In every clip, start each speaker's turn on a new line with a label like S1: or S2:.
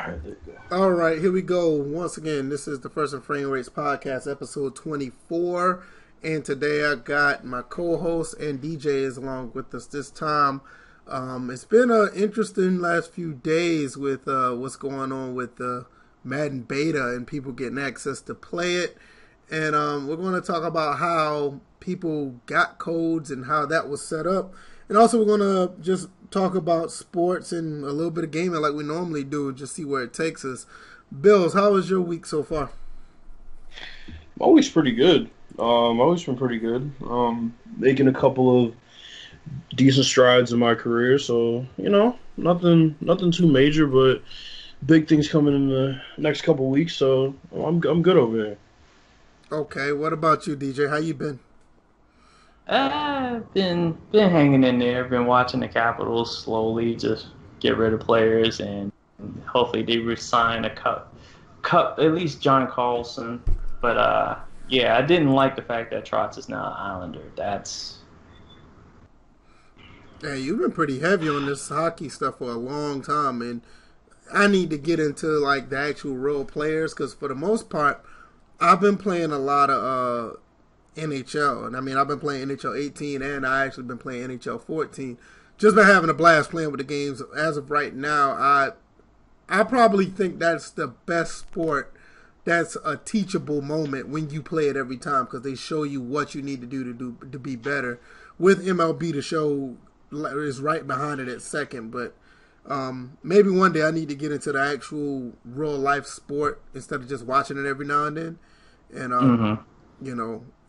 S1: right, there you go.
S2: All right, here we go. Once again, this is the First and Framerates podcast, episode 24. And today I got my co-host and DJs along with us this time. It's been an interesting last few days with what's going on with the Madden beta and people getting access to play it. And we're going to talk about how people got codes and how that was set up. And also we're going to just talk about sports and a little bit of gaming like we normally do, just see where it takes us. Bills, how was your week so far?
S1: Always pretty good. Always been pretty good. Making a couple of decent strides in my career, so nothing too major, but big things coming in the next couple of weeks. So I'm good over here.
S2: Okay, what about you, DJ? How you been?
S3: I've been hanging in there. Been watching the Capitals slowly just get rid of players, and hopefully they resign a cup at least John Carlson. But yeah, I didn't like the fact that Trotz is now an Islander.
S2: Hey, you've been pretty heavy on this hockey stuff for a long time, and I need to get into like the actual real players because for the most part, I've been playing a lot of NHL, and I mean I've been playing NHL 18, and I actually been playing NHL 14. Just been having a blast playing with the games. As of right now, I probably think that's the best sport. That's a teachable moment when you play it every time because they show you what you need to do to be better. With MLB, the show is right behind it at second, but maybe one day I need to get into the actual real life sport instead of just watching it every now and then. And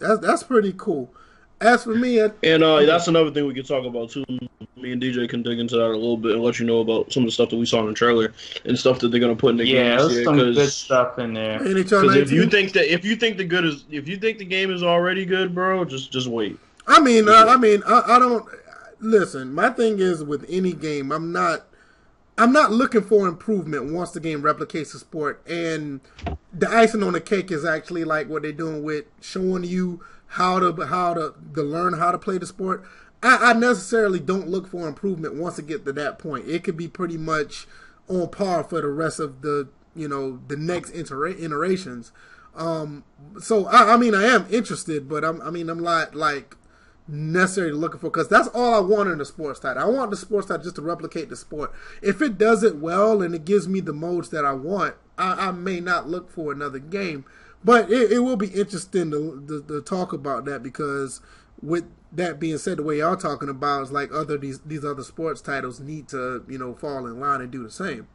S2: that's pretty cool. As for me,
S1: that's another thing we could talk about too. Me and DJ can dig into that a little bit and let you know about some of the stuff that we saw in the trailer and stuff that they're gonna put in the game.
S3: Yeah, there's some good stuff in there.
S1: Because if you think the game is already good, bro, just wait.
S2: I don't listen. My thing is with any game, I'm not looking for improvement once the game replicates the sport. And the icing on the cake is actually like what they're doing with showing you how to learn how to play the sport. I necessarily don't look for improvement once it get to that point. It could be pretty much on par for the rest of the the next iterations. So I am interested, but I'm not like necessarily looking for, because that's all I want in the sports title. I want the sports title just to replicate the sport. If it does it well and it gives me the modes that I want, I may not look for another game. But it will be interesting to talk about that, because with that being said, the way y'all talking about is like these other sports titles need to fall in line and do the same.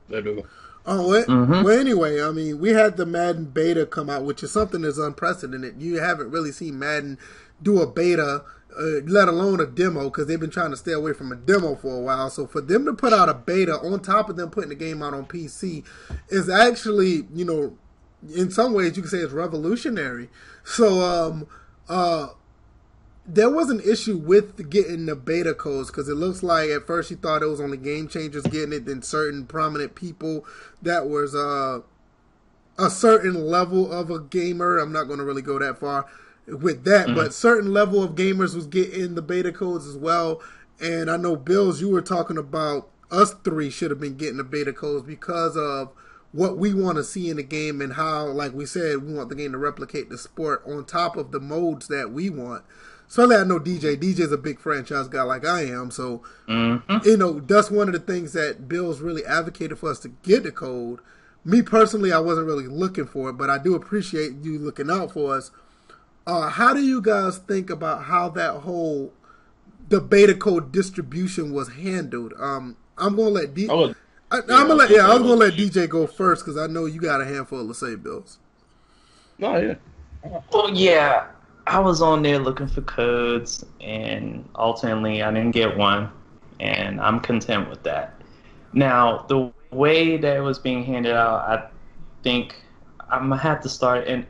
S1: They do.
S2: Well, anyway, I mean, we had the Madden beta come out, which is something that's unprecedented. You haven't really seen Madden do a beta, let alone a demo, because they've been trying to stay away from a demo for a while. So for them to put out a beta on top of them putting the game out on PC is actually, in some ways you could say it's revolutionary. So there was an issue with getting the beta codes, because it looks like at first you thought it was only Game Changers getting it, then certain prominent people that was a certain level of a gamer. I'm not going to really go that far with that, but certain level of gamers was getting the beta codes as well. And I know, Bills, you were talking about us three should have been getting the beta codes because of what we want to see in the game and how, like we said, we want the game to replicate the sport on top of the modes that we want. So I know DJ's a big franchise guy like I am, so that's one of the things that Bill's really advocated for us to get the code. Me personally, I wasn't really looking for it, but I do appreciate you looking out for us. How do you guys think about how the beta code distribution was handled? I'm gonna let I was gonna let DJ go first because I know you got a handful to say, Bills.
S1: Oh yeah.
S3: Well, yeah, I was on there looking for codes, and ultimately I didn't get one, and I'm content with that. Now, the way that it was being handed out, I think I'm gonna have to start, and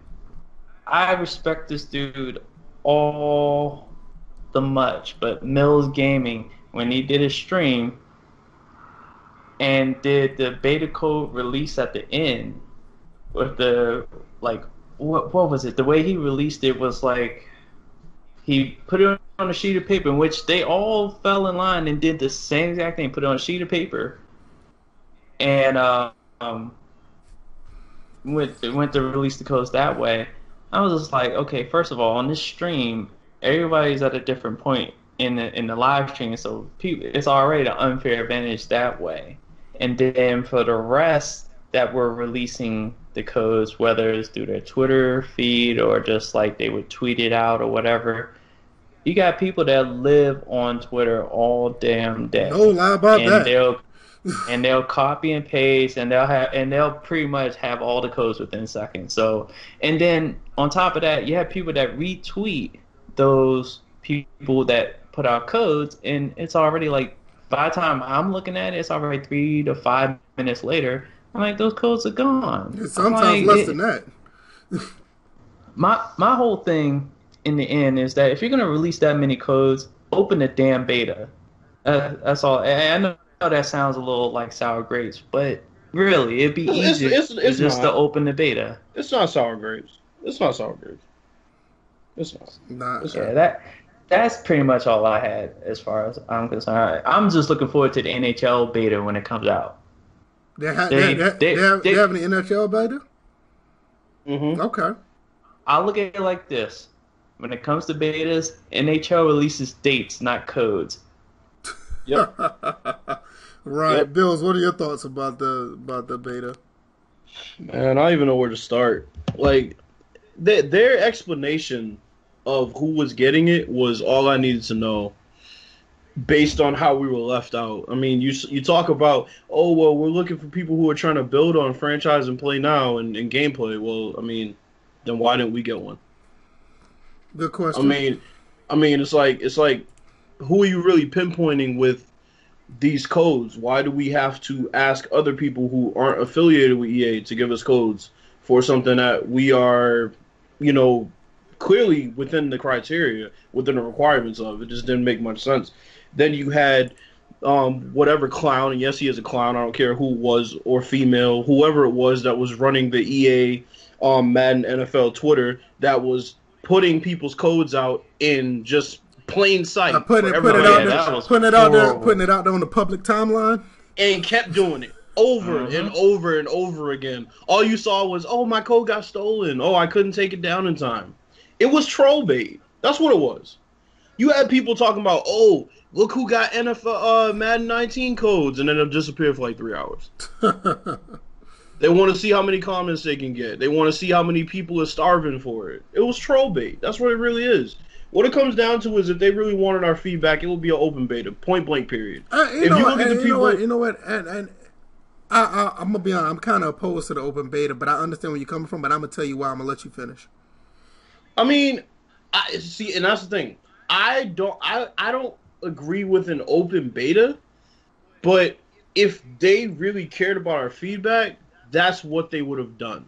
S3: I respect this dude all the much, but Mills Gaming, when he did his stream and did the beta code release at the end with the, like, what was it? The way he released it was like he put it on a sheet of paper, in which they all fell in line and did the same exact thing, put it on a sheet of paper. And went to release the codes that way, I was just like, okay, first of all, on this stream, everybody's at a different point in the live stream, so it's already an unfair advantage that way. And then for the rest that were releasing the codes, whether it's through their Twitter feed or just like they would tweet it out or whatever, you got people that live on Twitter all damn day.
S2: No lie about
S3: and
S2: that.
S3: they'll copy and paste, and they'll pretty much have all the codes within seconds. So, and then on top of that, you have people that retweet those people that put out codes, and it's already like, by the time I'm looking at it, it's already 3 to 5 minutes later. I'm like, those codes are gone.
S2: Sometimes less than that.
S3: My whole thing in the end is that if you're gonna release that many codes, open the damn beta. That's all. And I know that sounds a little like sour grapes, but really, it'd be easier just to open the beta.
S1: It's not sour grapes. It's not sour grapes. It's not.
S3: That's pretty much all I had as far as I'm concerned. I'm just looking forward to the NHL beta when it comes out.
S2: They have any NHL beta?
S1: Mm-hmm.
S2: Okay.
S3: I look at it like this. When it comes to betas, NHL releases dates, not codes.
S1: Yep.
S2: Right.
S1: Yep.
S2: Bills, what are your thoughts about the beta?
S1: Man, I don't even know where to start. Like, their explanation of who was getting it was all I needed to know based on how we were left out. I mean, you talk about, oh, well, we're looking for people who are trying to build on franchise and play now and gameplay. Well, I mean, then why didn't we get one?
S2: Good question.
S1: I mean, it's like, who are you really pinpointing with these codes? Why do we have to ask other people who aren't affiliated with EA to give us codes for something that we are, clearly within the criteria, within the requirements of? It just didn't make much sense. Then you had whatever clown, and yes, he is a clown, I don't care who it was, or female, whoever it was that was running the EA Madden NFL Twitter, that was putting people's codes out in just plain sight.
S2: Putting it out there on the public timeline.
S1: And kept doing it over and over and over again. All you saw was, oh, my code got stolen. Oh, I couldn't take it down in time. It was troll bait. That's what it was. You had people talking about, oh, look who got NFL Madden 19 codes, and then it'll disappear for like 3 hours. They want to see how many comments they can get. They want to see how many people are starving for it. It was troll bait. That's what it really is. What it comes down to is if they really wanted our feedback, it would be an open beta, point blank, period.
S2: You know what? And I'm gonna be honest. I'm kind of opposed to the open beta, but I understand where you're coming from. But I'm gonna tell you why. I'm gonna let you finish.
S1: I mean, see, and that's the thing. I don't agree with an open beta, but if they really cared about our feedback, that's what they would have done.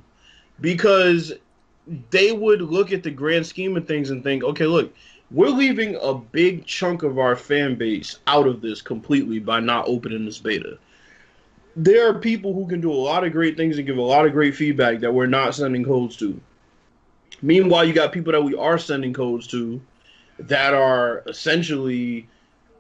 S1: Because they would look at the grand scheme of things and think, okay, look, we're leaving a big chunk of our fan base out of this completely by not opening this beta. There are people who can do a lot of great things and give a lot of great feedback that we're not sending codes to. Meanwhile, you got people that we are sending codes to that are essentially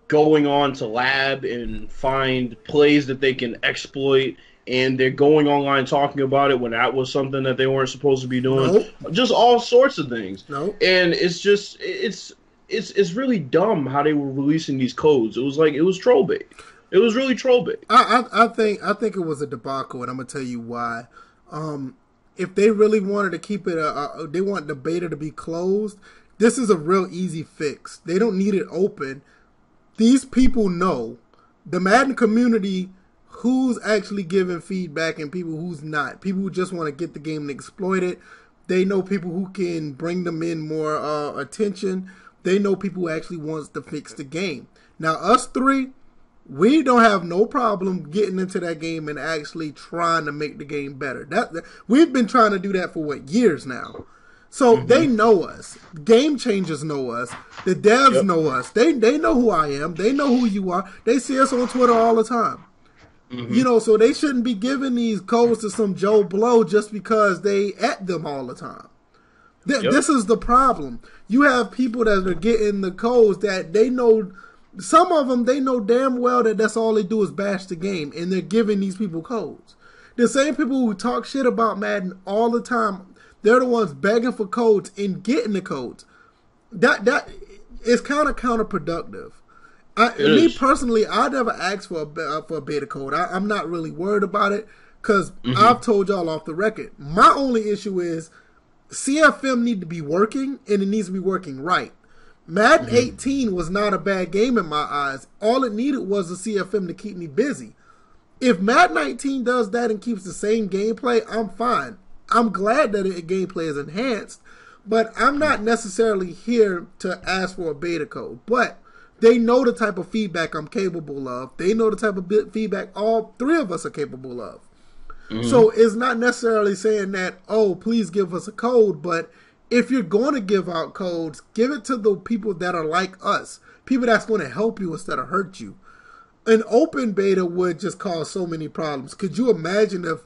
S1: going on to lab and find plays that they can exploit, and they're going online talking about it when that was something that they weren't supposed to be doing.
S2: Nope.
S1: Just all sorts of things.
S2: Nope.
S1: And it's just it's really dumb how they were releasing these codes. It was troll bait. It was really troll bait.
S2: I think it was a debacle, and I'm gonna tell you why. If they really wanted to keep it, they want the beta to be closed. This is a real easy fix. They don't need it open. These people know the Madden community who's actually giving feedback and people who's not. People who just want to get the game and exploit it. They know people who can bring them in more attention. They know people who actually wants to fix the game. Now, us three, we don't have no problem getting into that game and actually trying to make the game better. We've been trying to do that for years now. So they know us. Game changers know us. The devs know us. They know who I am. They know who you are. They see us on Twitter all the time. So they shouldn't be giving these codes to some Joe Blow just because they at them all the time. This is the problem. You have people that are getting the codes that they know. Some of them, they know damn well that that's all they do is bash the game, and they're giving these people codes. The same people who talk shit about Madden all the time, they're the ones begging for codes and getting the codes. That is kind of counterproductive. Me personally, I never asked for a beta code. I'm not really worried about it because I've told y'all off the record. My only issue is CFM need to be working and it needs to be working right. Madden 18 was not a bad game in my eyes. All it needed was a CFM to keep me busy. If Madden 19 does that and keeps the same gameplay, I'm fine. I'm glad that the gameplay is enhanced, but I'm not necessarily here to ask for a beta code. But they know the type of feedback I'm capable of. They know the type of feedback all three of us are capable of. So it's not necessarily saying that, oh, please give us a code, but if you're going to give out codes, give it to the people that are like us, people that's going to help you instead of hurt you. An open beta would just cause so many problems. Could you imagine if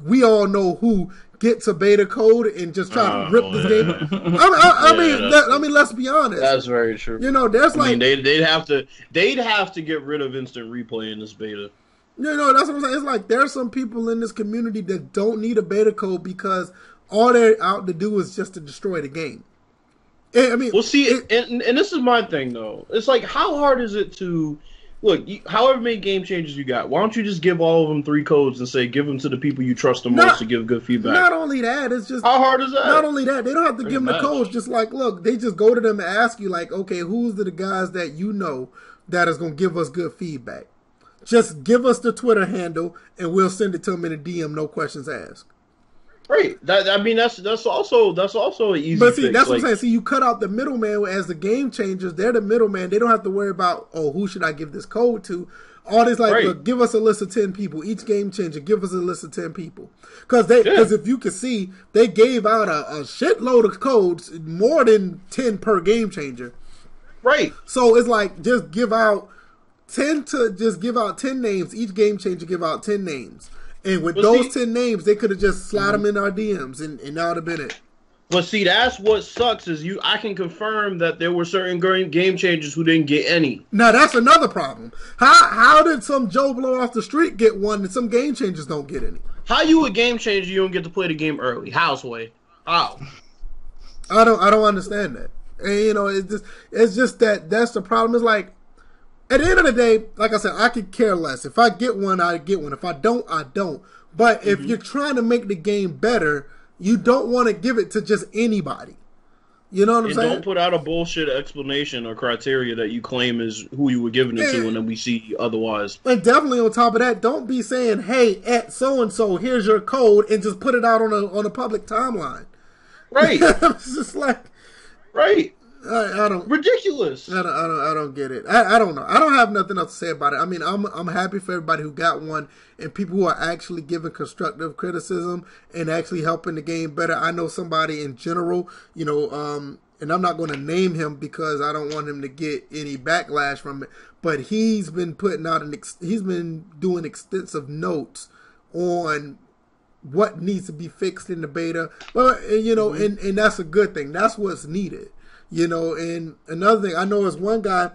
S2: we all know who gets a beta code and just try to rip this game? I mean, let's be honest.
S1: That's very true.
S2: You know, there's like
S1: they'd have to get rid of instant replay in this beta.
S2: You know, that's what I'm saying. It's like there are some people in this community that don't need a beta code because all they're out to do is just to destroy the game. I mean,
S1: well, see, and this is my thing though. It's like, how hard is it to look? However many game changes you got, why don't you just give all of them 3 codes and say give them to the people you trust the most to give good feedback?
S2: Not only that, it's just
S1: how hard is that?
S2: Not only that, they don't have to give them the codes. Just like, look, they just go to them and ask you, like, okay, who's the guys that you know that is going to give us good feedback? Just give us the Twitter handle and we'll send it to them in a DM, no questions asked.
S1: Right. That's also an easy.
S2: But see,
S1: fix.
S2: that's what I'm saying. See, you cut out the middleman as the game changers. They're the middleman. They don't have to worry about, oh, who should I give this code to? All this look, give us a list of 10 people. Each game changer, give us a list of 10 people. Because if you can see, they gave out a shitload of codes, more than 10 per game changer.
S1: Right.
S2: So it's like just give out 10 names. Each game changer give out 10 names. And with those 10 names, they could have just slid them in our DMs, and that would have been it.
S1: But see, that's what sucks is I can confirm that there were certain game changers who didn't get any.
S2: Now, that's another problem. How did some Joe Blow off the street get one and some game changers don't get any?
S1: How you a game changer, you don't get to play the game early? How's way? How?
S2: I don't understand that. And, you know, it's just that's the problem. It's like, at the end of the day, like I said, I could care less. If I get one, I get one. If I don't, I don't. But if you're trying to make the game better, you don't want to give it to just anybody. You know what I'm saying?
S1: Don't put out a bullshit explanation or criteria that you claim is who you were giving it to, and then we see otherwise.
S2: And definitely on top of that, don't be saying, "Hey, at so and so, here's your code," and just put it out on a public timeline.
S1: Right?
S2: It's just like,
S1: right.
S2: I don't
S1: ridiculous.
S2: I don't get it. I don't know. I don't have nothing else to say about it. I mean, I'm happy for everybody who got one and people who are actually giving constructive criticism and actually helping the game better. I know somebody in general, you know, and I'm not going to name him because I don't want him to get any backlash from it. But he's been putting out he's been doing extensive notes on what needs to be fixed in the beta. Well, you know, and that's a good thing. That's what's needed. You know, and another thing, I know is one guy,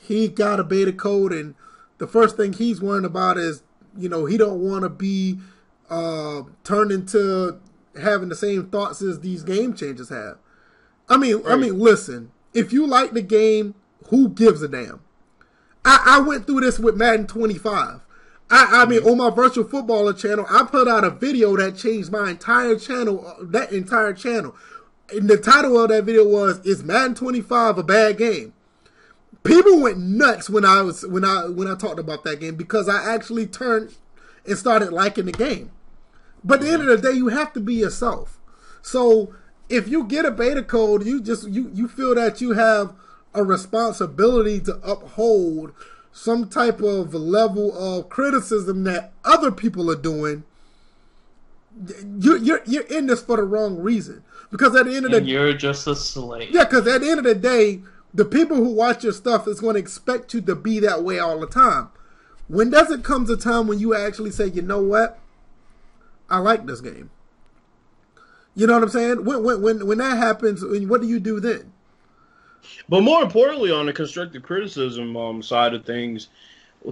S2: he got a beta code, and the first thing he's worrying about is, you know, he don't want to be turned into having the same thoughts as these game changers have. I mean, listen, if you like the game, who gives a damn? I went through this with Madden 25. I mean, on my virtual footballer channel, I put out a video that changed my entire channel, And the title of that video was, "Is Madden 25 a bad game?" People went nuts when I talked about that game because I actually turned and started liking the game. But at the end of the day, you have to be yourself. So if you get a beta code, you feel that you have a responsibility to uphold some type of level of criticism that other people are doing. You're in this for the wrong reason. Because at the end of the day,
S3: you're just a slave.
S2: Yeah, because at the end of the day, the people who watch your stuff is going to expect you to be that way all the time. When does it come a time when you actually say, you know what? I like this game. You know what I'm saying? When that happens, what do you do then?
S1: But more importantly, on the constructive criticism side of things,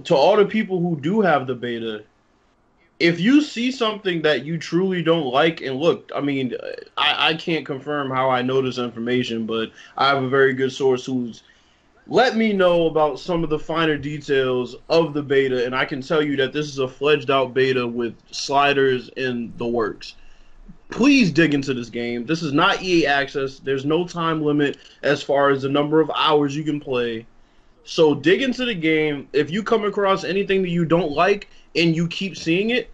S1: to all the people who do have the beta, if you see something that you truly don't like, and look, I mean, I can't confirm how I know this information, but I have a very good source who's let me know about some of the finer details of the beta, and I can tell you that this is a fledged out beta with sliders in the works. Please dig into this game. This is not EA access. There's no time limit as far as the number of hours you can play. So dig into the game. If you come across anything that you don't like and you keep seeing it,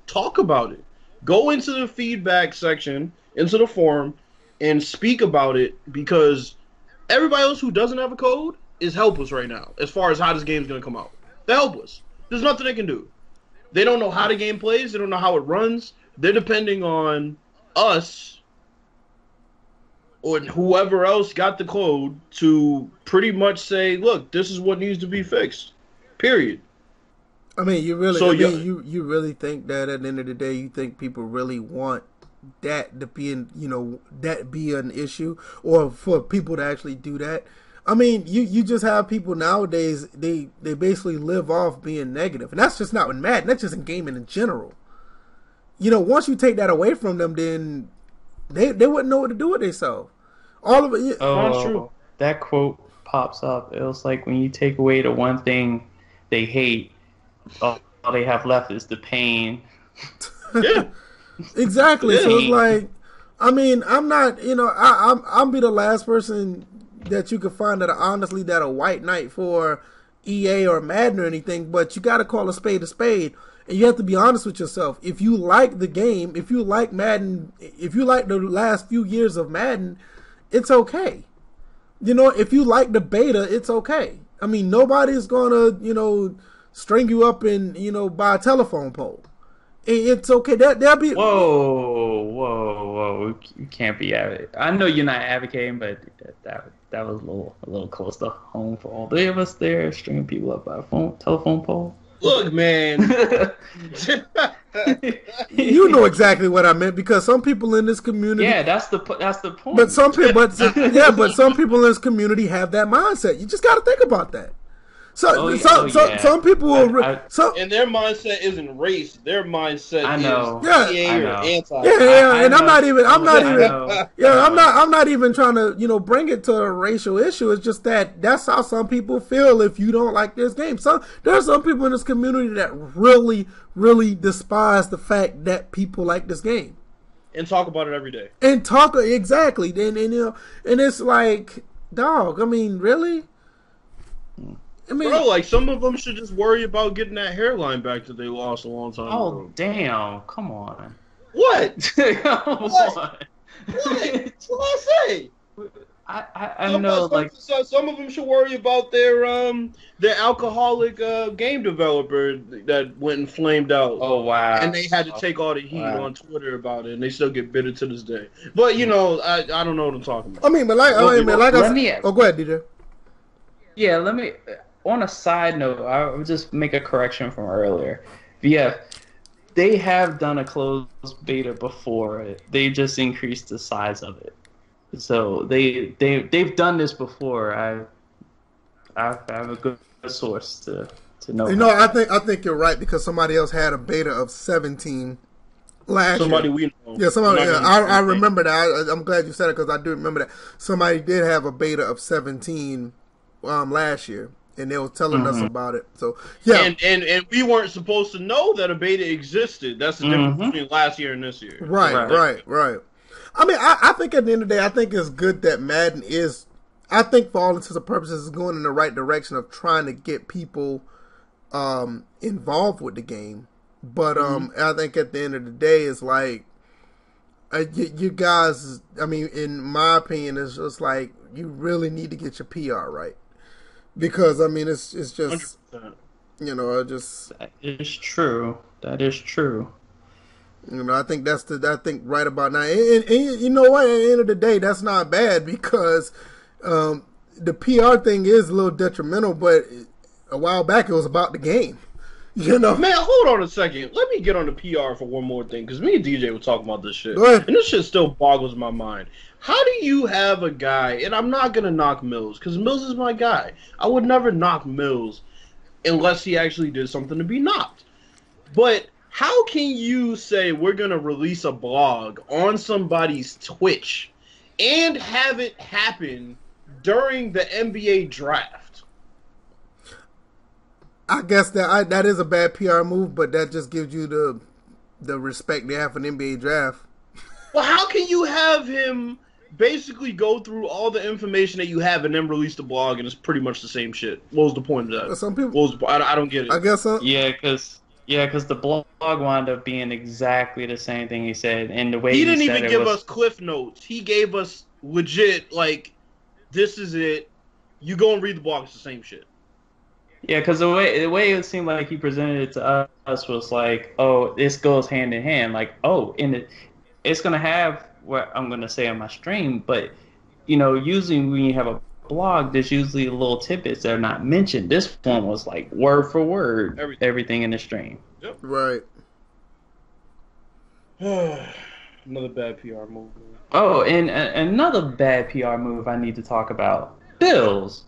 S1: talk about it. Go into the feedback section, into the forum, and speak about it, because everybody else who doesn't have a code is helpless right now as far as how this game's going to come out. They're helpless. There's nothing they can do. They don't know how the game plays. They don't know how it runs. They're depending on us or whoever else got the code to pretty much say, look, this is what needs to be fixed. Period.
S2: I mean, you really think that at the end of the day, you think people really want that to be that be an issue, or for people to actually do that? I mean, you just have people nowadays, they basically live off being negative. And that's just not in Madden, that's just in gaming in general. Once you take that away from them, then they wouldn't know what to do with themselves. All of it.
S3: Oh,
S1: true.
S3: That quote pops up. It was like, when you take away the one thing they hate, all they have left is the pain.
S1: Yeah.
S2: Exactly. So it's like, I mean, I'm not, I'm be the last person that you could find that honestly that a white knight for EA or Madden or anything, but you got to call a spade, and you have to be honest with yourself. If you like the game, if you like Madden, if you like the last few years of Madden, it's okay. If you like the beta, it's okay. I mean, nobody's gonna, string you up and, by a telephone pole. It's okay. There'll be.
S3: Whoa! You can't be I know you're not advocating, but that was a little close to home for all three of us there, stringing people up by a telephone pole.
S1: Look, man.
S2: You know exactly what I meant, because some people in this community.
S3: Yeah, that's the point.
S2: But some people, but some people in this community have that mindset. You just got to think about that. Some people will.
S1: And their mindset isn't race. Their mindset is EA or anti.
S2: And I'm not even trying to bring it to a racial issue. It's just that's how some people feel if you don't like this game. There are some people in this community that really, really despise the fact that people like this game
S1: and talk about it every day.
S2: Exactly. And it's like, dog. I mean, really.
S1: Bro, like, some of them should just worry about getting that hairline back that they lost a long time ago.
S3: Oh, damn. Come on.
S1: What?
S3: Come
S1: what?
S3: on.
S1: What? What I say?
S3: I know, like...
S1: Some of them should worry about their alcoholic game developer that went and flamed out.
S3: Oh, wow.
S1: And they had to take all the heat on Twitter about it, and they still get bitter to this day. But, I don't know what I'm talking about.
S2: I mean, but go ahead, DJ.
S3: Yeah, let me... On a side note, I would just make a correction from earlier. Yeah, they have done a closed beta before. They just increased the size of it. So they've done this before. I have a good source to know.
S2: I think you're right, because somebody else had a beta of 17 last
S1: somebody
S2: year.
S1: We know.
S2: Yeah, somebody. Yeah, I remember that. I'm glad you said it, because I do remember that somebody did have a beta of 17 last year. And they were telling us about it. So yeah,
S1: and we weren't supposed to know that a beta existed. That's the difference between last year and this year.
S2: Right. I mean, I think at the end of the day, I think it's good that Madden is. I think for all intents and purposes, is going in the right direction of trying to get people involved with the game. But I think at the end of the day, it's like you guys. I mean, in my opinion, it's just like you really need to get your PR right. Because I mean, it's just 100%.
S3: That is true.
S2: I think I think right about now, and you know what? At the end of the day, that's not bad, because the PR thing is a little detrimental. But a while back, it was about the game. Man,
S1: hold on a second. Let me get on the PR for one more thing, because me and DJ were talking about this shit,
S2: Go ahead.
S1: and this shit still boggles my mind. How do you have a guy, and I'm not going to knock Mills, because Mills is my guy. I would never knock Mills unless he actually did something to be knocked. But how can you say we're gonna release a blog on somebody's Twitch and have it happen during the NBA draft?
S2: I guess that is a bad PR move, but that just gives you the respect they have for an NBA draft.
S1: Well, how can you have him basically go through all the information that you have and then release the blog and it's pretty much the same shit? What was the point of that?
S2: Some people,
S1: I don't get it.
S2: I guess so.
S3: Yeah, because the blog wound up being exactly the same thing he said, and the way
S1: he didn't
S3: said
S1: even
S3: it
S1: give
S3: was,
S1: us cliff notes. He gave us legit, like, this is it. You go and read the blog, it's the same shit.
S3: Yeah, because the way it seemed like he presented it to us was like, oh, this goes hand in hand. Like, oh, it's gonna have what I'm gonna say on my stream, but usually when you have a blog, there's usually little tidbits that are not mentioned. This one was like word for word, everything in the stream.
S1: Yep.
S2: Right.
S1: Another bad PR move.
S3: Oh, and another bad PR move I need to talk about. Bills.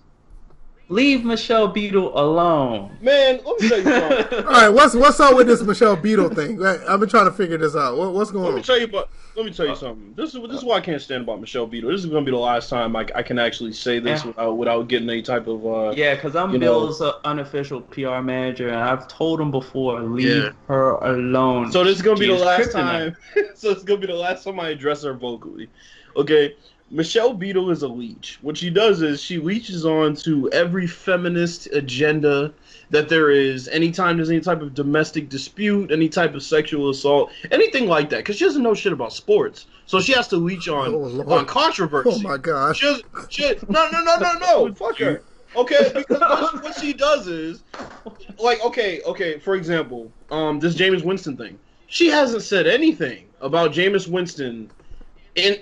S3: Leave Michelle Beadle alone.
S1: Man, let me tell you something.
S2: All right, what's up with this Michelle Beadle thing? I've been trying to figure this out. What's going on?
S1: Let me tell you something. This is why I can't stand about Michelle Beadle. This is going to be the last time I can actually say this without getting any type of
S3: yeah, because I'm Bill's unofficial PR manager, and I've told him before, leave her alone.
S1: So this is going to be the last time. So it's going to be the last time I address her vocally. Okay. Michelle Beadle is a leech. What she does is she leeches on to every feminist agenda that there is. Anytime there's any type of domestic dispute, any type of sexual assault, anything like that. Because she doesn't know shit about sports. So she has to leech on controversy.
S2: Oh, my gosh.
S1: No. Fuck her. Okay, because what she does is, like, okay, for example, this Jameis Winston thing. She hasn't said anything about Jameis Winston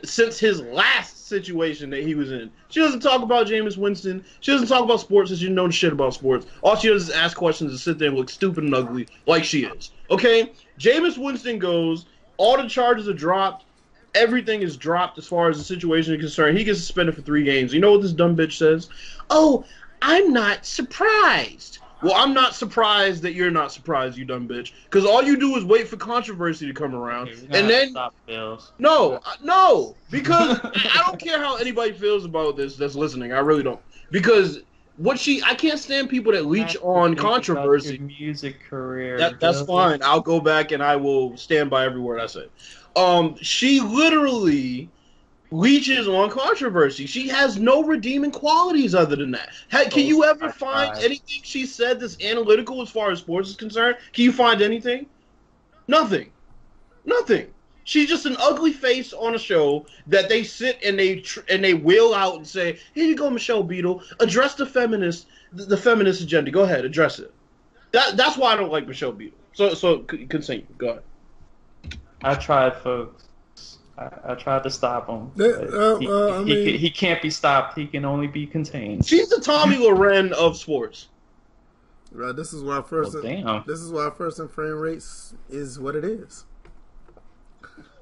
S1: since his last situation that he was in. She doesn't talk about Jameis Winston. She doesn't talk about sports since she knows shit about sports. All she does is ask questions and sit there and look stupid and ugly like she is. Okay? Jameis Winston goes, all the charges are dropped. Everything is dropped as far as the situation is concerned. He gets suspended for 3 games. You know what this dumb bitch says? Oh, I'm not surprised. Well, I'm not surprised that you're not surprised, you dumb bitch. Because all you do is wait for controversy to come around, and then
S3: stop Bills.
S1: No, because I don't care how anybody feels about this that's listening. I really don't. Because I can't stand people that leech on controversy.
S3: Your music career.
S1: That's fine. I'll go back and I will stand by every word I say. She literally leeches on controversy. She has no redeeming qualities other than that. Can you ever find anything she said that's analytical as far as sports is concerned? Can you find anything? Nothing. She's just an ugly face on a show that they sit and they wheel out and say, "Here you go, Michelle Beadle. Address the feminist agenda. Go ahead, address it." That's why I don't like Michelle Beadle. So continue. Go ahead.
S3: I tried, folks. I tried to stop him. He can't be stopped. He can only be contained.
S1: She's the Tommy Loren of sports.
S2: Right. This is why first.
S3: Damn.
S2: This is why first and Framerates is what it is.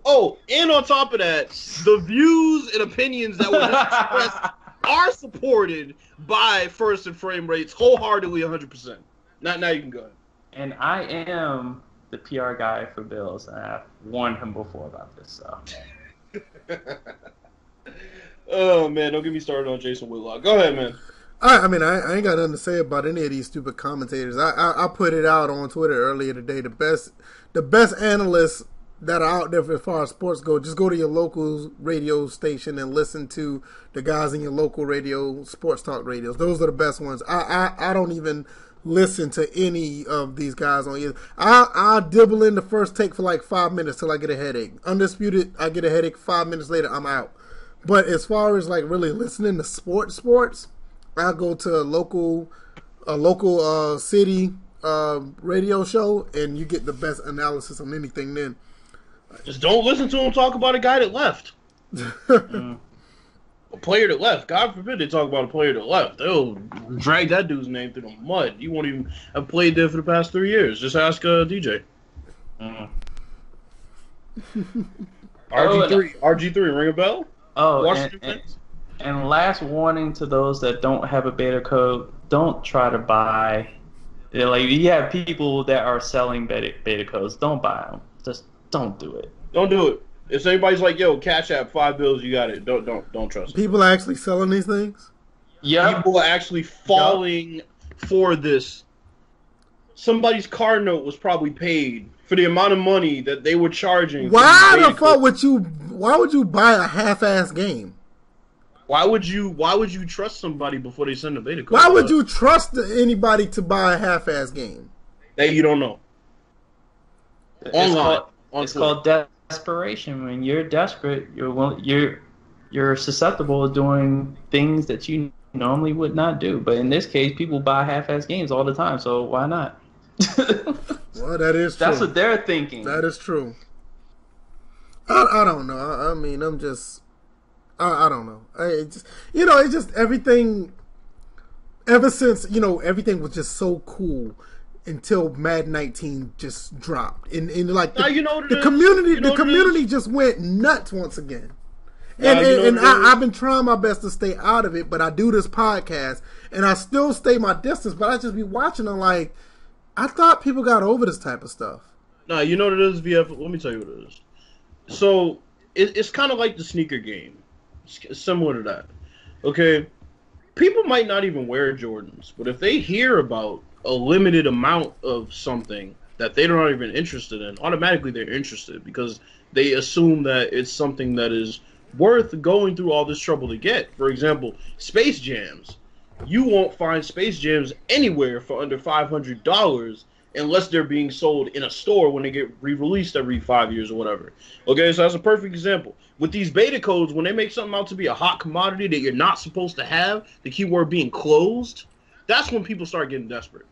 S1: Oh, and on top of that, the views and opinions that were expressed are supported by First and Framerates wholeheartedly, 100%. Now you can go ahead.
S3: And I am the PR guy for Bills, and I've warned him before about this. So.
S1: Oh man, don't get me started on Jason Whitlock. Go ahead, man.
S2: I mean, I ain't got nothing to say about any of these stupid commentators. I put it out on Twitter earlier today. The best analysts that are out there as far as sports go, just go to your local radio station and listen to the guys in your local radio, sports talk radios. Those are the best ones. I don't even listen to any of these guys on either. I'll dibble in the first take for like 5 minutes till I get a headache. Undisputed, I get a headache. 5 minutes later, I'm out. But as far as like really listening to sports, I go to a local city radio show, and you get the best analysis on anything then.
S1: Just don't listen to him talk about a guy that left. A player that left. God forbid they talk about a player that left. They'll drag that dude's name through the mud. You won't even have played there for the past 3 years. Just ask DJ. RG3, ring a bell?
S3: Oh, and last warning to those that don't have a beta code: don't try to buy Like you have people that are selling beta codes. Don't buy them. Just don't do it.
S1: Don't do it. If anybody's like, "Yo, Cash App $5, you got it." Don't trust it.
S2: People are actually selling these things.
S3: Yeah.
S1: People are actually falling for this. Somebody's car note was probably paid for the amount of money that they were charging.
S2: Why the fuck would you? Why would you buy a half-ass game?
S1: Why would you trust somebody before they send a beta code?
S2: Why would you trust anybody to buy a half-ass game?
S1: That you don't know.
S3: It's called desperation. When you're desperate, you're susceptible to doing things that you normally would not do. But in this case, people buy half-ass games all the time, so why not?
S2: Well, that is true.
S3: That's what they're thinking.
S2: That is true. I don't know. I mean, I'm just... I don't know. It's just everything... Ever since, everything was just so cool until Madden 19 just dropped. And like, the community just went nuts once again. And I've been trying my best to stay out of it, but I do this podcast, and I still stay my distance, but I just be watching them like, I thought people got over this type of stuff.
S1: Nah, you know what it is, VF? Let me tell you what it is. So, it's kind of like the sneaker game. It's similar to that. Okay? People might not even wear Jordans, but if they hear about a limited amount of something that they're not even interested in, automatically they're interested because they assume that it's something that is worth going through all this trouble to get. For example, Space Jams. You won't find Space Jams anywhere for under $500 unless they're being sold in a store when they get re-released every 5 years or whatever. Okay, so that's a perfect example. With these beta codes, when they make something out to be a hot commodity that you're not supposed to have, the keyword being closed, that's when people start getting desperate.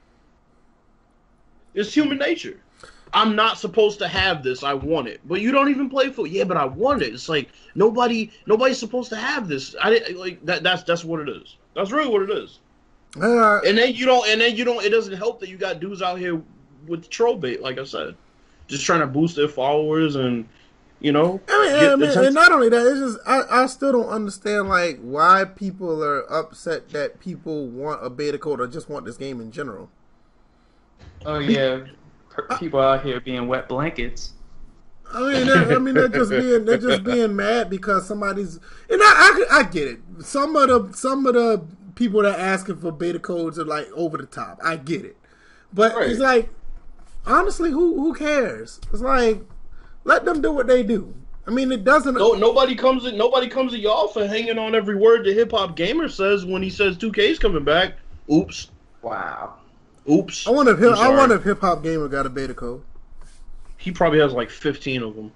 S1: It's human nature. I'm not supposed to have this. I want it, but you don't even play for it. Yeah, but I want it. It's like nobody's supposed to have this. That's what it is. That's really what it is. And then you don't. It doesn't help that you got dudes out here with troll bait. Like I said, just trying to boost their followers and and
S2: not only that, it's just I still don't understand like why people are upset that people want a beta code or just want this game in general.
S3: Oh yeah. People out here being wet blankets.
S2: They're just being mad because somebody's. And I get it. Some of the people that are asking for beta codes are like over the top. I get it, but right. It's like honestly, who cares? It's like let them do what they do. I mean, it doesn't.
S1: No, nobody comes at y'all for hanging on every word the hip hop gamer says when he says 2K's coming back. Oops.
S3: Wow.
S1: Oops.
S2: I wonder if Hip Hop Gamer got a beta code.
S1: He probably has like 15 of them.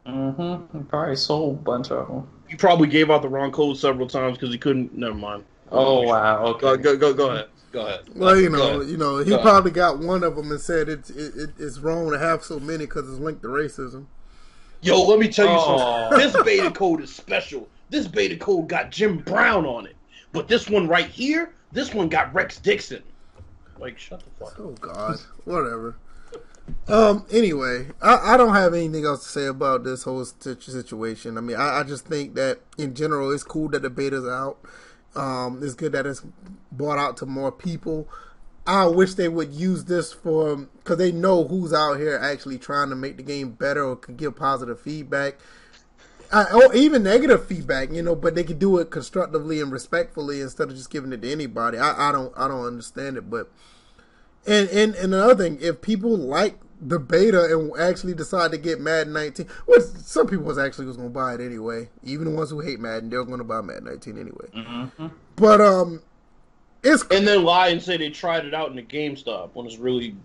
S3: Mm-hmm. He probably sold a bunch of them.
S1: He probably gave out the wrong code several times because he couldn't. Never mind.
S3: Oh wow. Okay.
S1: Go ahead. Go ahead.
S2: Well, he probably got one of them and said it's wrong to have so many because it's linked to racism.
S1: Yo, let me tell you something. This beta code is special. This beta code got Jim Brown on it, but this one right here, this one got Rex Dixon. Like, shut the fuck up.
S2: Oh, God. Whatever. Anyway, I don't have anything else to say about this whole situation. I mean, I just think that, in general, it's cool that the beta's out. It's good that it's brought out to more people. I wish they would use this because they know who's out here actually trying to make the game better or can give positive feedback. Or even negative feedback, but they can do it constructively and respectfully instead of just giving it to anybody. I don't understand it, but and another thing, if people like the beta and actually decide to get Madden 19, well, some people was going to buy it anyway. Even the ones who hate Madden, they're going to buy Madden 19 anyway.
S3: Mm-hmm.
S2: But
S1: and then lie and say they tried it out in the GameStop when it's really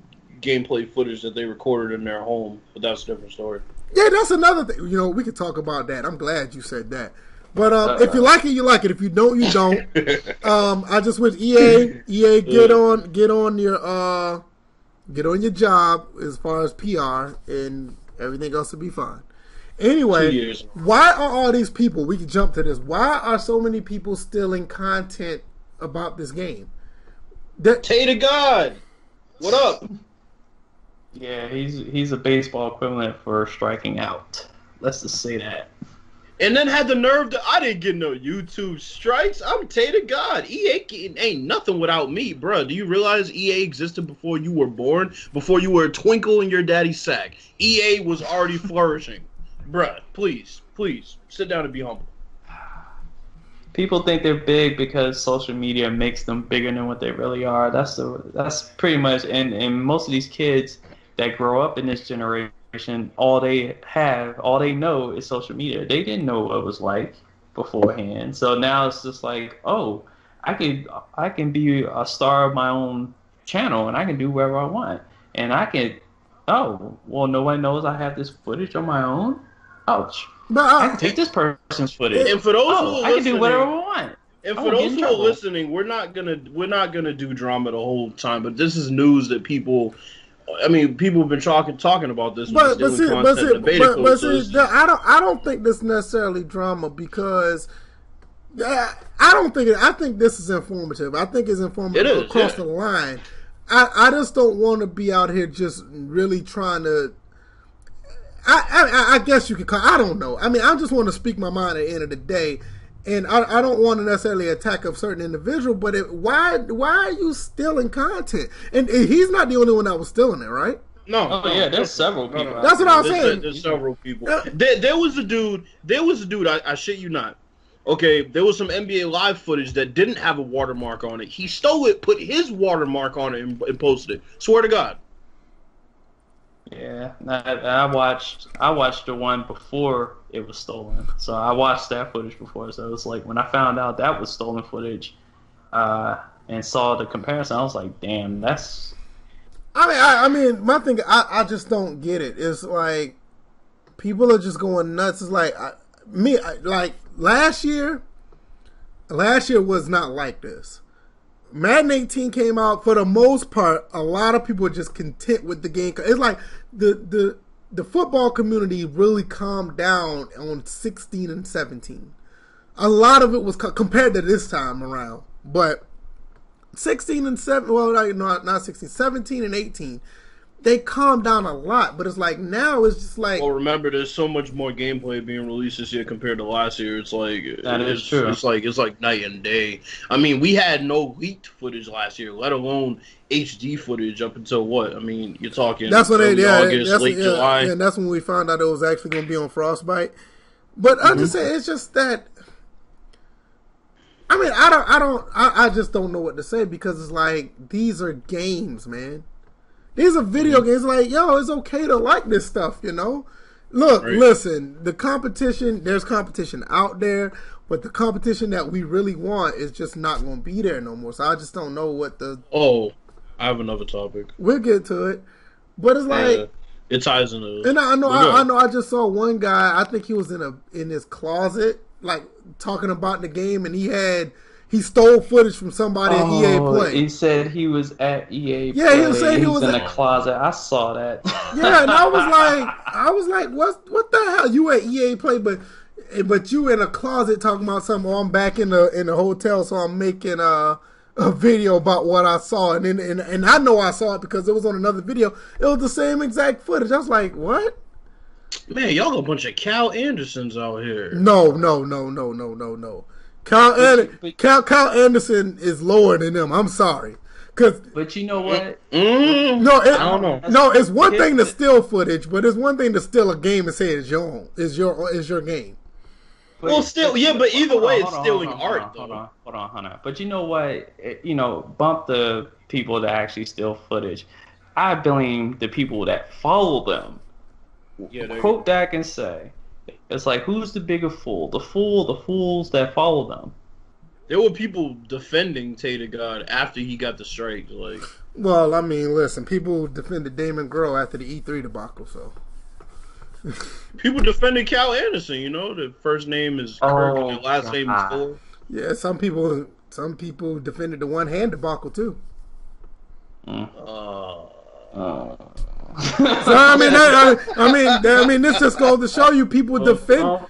S1: gameplay footage that they recorded in their home, but that's a different story.
S2: Yeah, that's another thing. We could talk about that. I'm glad you said that. But if you like it, you like it. If you don't, you don't. I just wish EA get on your job as far as PR and everything else will be fine. Anyway, why are all these people? We can jump to this. Why are so many people stealing content about this game?
S1: Tay to God, what up?
S3: Yeah, he's a baseball equivalent for striking out. Let's just say that.
S1: And then had the nerve to, I didn't get no YouTube strikes. I'm to God. EA ain't nothing without me, bruh. Do you realize EA existed before you were born? Before you were a twinkle in your daddy's sack? EA was already flourishing. Bruh, please, sit down and be humble.
S3: People think they're big because social media makes them bigger than what they really are. That's pretty much, and most of these kids that grow up in this generation, all they know is social media. They didn't know what it was like beforehand. So now it's just like, oh, I can be a star of my own channel and I can do whatever I want. And I can, oh, well, nobody knows I have this footage on my own? Ouch.
S2: But
S3: I can take this person's footage.
S1: And for those who are
S3: I can do whatever I want.
S1: And for those who are listening, we're not gonna do drama the whole time, but this is news that people have been talking about this.
S2: I don't think this is necessarily drama because I think this is informative. I think it's informative across the line. I just don't want to be out here just really trying to. I guess you could call. I don't know. I mean, I just want to speak my mind at the end of the day, and I don't want to necessarily attack a certain individual. But why are you stealing content? And he's not the only one that was stealing it, right?
S1: No.
S3: Yeah, there's several people.
S2: No. That's what I was saying.
S1: There's several people. There was a dude. I shit you not. Okay, there was some NBA Live footage that didn't have a watermark on it. He stole it, put his watermark on it, and posted it. Swear to God.
S3: Yeah, I watched the one before it was stolen. So I watched that footage before. So it was like when I found out that was stolen footage, and saw the comparison, I was like, damn, that's.
S2: I mean, my thing, I just don't get it. It's like people are just going nuts. It's like last year was not like this. Madden 18 came out. For the most part, a lot of people are just content with the game. It's like the football community really calmed down on 16 and 17. A lot of it was compared to this time around. But 16 and 7, well, not 16, 17 and 18, they calmed down a lot. But it's like now it's just like.
S1: Well, remember, there's so much more gameplay being released this year compared to last year. It's like
S3: is true.
S1: It's like night and day. I mean, we had no leaked footage last year, let alone HD footage up until what? I mean, you're talking.
S2: That's when
S1: August, late July.
S2: Yeah, and that's when we found out it was actually going to be on Frostbite. But I'm just saying, it's just that. I mean, I just don't know what to say because it's like these are games, man. These are video games. Like, yo, it's okay to like this stuff, you know? Look, listen, there's competition out there, but the competition that we really want is just not going to be there no more. So I just don't know what the.
S1: Oh, I have another topic.
S2: We'll get to it, but it's like
S1: it ties into.
S2: And I know. I just saw one guy. I think he was in his closet, like talking about the game, and he stole footage from somebody at EA Play.
S3: He said he was at EA Play.
S2: Yeah, he was saying he was
S3: in the closet. I saw that.
S2: Yeah, and I was like, what the hell? You at EA Play, but you in a closet talking about something. Oh, I'm back in the hotel, so I'm making a video about what I saw, and I know I saw it because it was on another video. It was the same exact footage. I was like, what?
S1: Man, y'all a bunch of Cal Andersons out here.
S2: No. Kyle Anderson is lower than them. I'm sorry.
S3: But you know what?
S1: I don't know.
S2: No, it's one thing to steal footage, but it's one thing to steal a game and say it's your own. It's your game.
S3: But,
S1: well, still, yeah, but either way, it's stealing art, though.
S3: Hold on. But you know what? Bump the people that actually steal footage. I blame the people that follow them.
S1: Yeah,
S3: quote that and say, it's like, who's the bigger fool? The fools that follow them.
S1: There were people defending Tater God after he got the strike. Like,
S2: well, I mean, listen, people defended Damon Grohl after the E3 debacle, so.
S1: People defended Cal Anderson. You know, the first name is Kirk and the last name is Fuller.
S2: Yeah, some people defended the one hand debacle too. So I mean, this just goes to show you people defend.
S1: Oh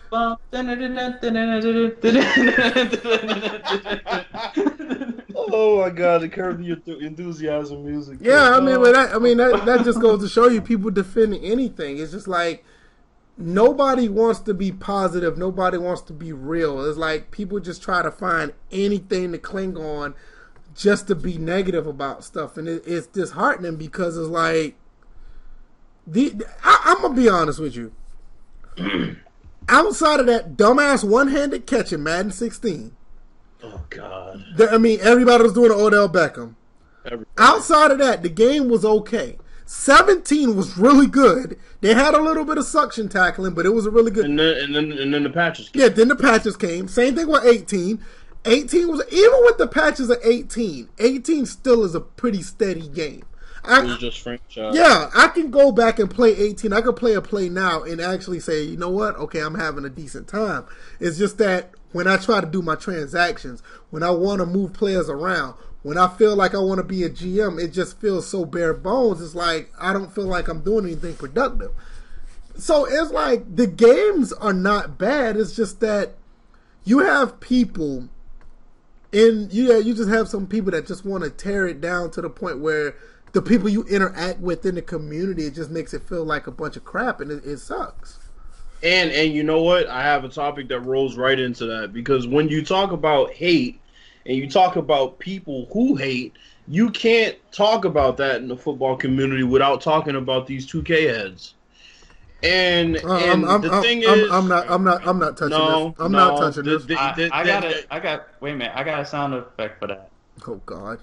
S1: my God, the Curb Your Enthusiasm music.
S2: Yeah, that just goes to show you people defending anything. It's just like nobody wants to be positive. Nobody wants to be real. It's like people just try to find anything to cling on just to be negative about stuff. And it's disheartening because it's like, I'm going to be honest with you. Outside of that dumbass one-handed catch in Madden 16.
S1: Oh, God.
S2: Everybody was doing Odell Beckham. Outside of that, the game was okay. 17 was really good. They had a little bit of suction tackling, but it was a really good.
S1: And then the patches came.
S2: Yeah, then the patches came. Same thing with 18. 18 was, even with the patches of 18 still is a pretty steady game.
S1: It was just franchise.
S2: Yeah, I can go back and play 18. I could play a play now and actually say, you know what? Okay, I'm having a decent time. It's just that when I try to do my transactions, when I want to move players around, when I feel like I want to be a GM, it just feels so bare bones. It's like I don't feel like I'm doing anything productive. So it's like the games are not bad. It's just that you have people you just have some people that just want to tear it down to the point where the people you interact with in the community, it just makes it feel like a bunch of crap, and it sucks.
S1: And you know what? I have a topic that rolls right into that, because when you talk about hate and you talk about people who hate, you can't talk about that in the football community without talking about these 2K heads. And the thing is,
S2: I'm not touching this. I'm not touching this.
S3: Wait a minute. I got a sound effect for that.
S2: Oh God.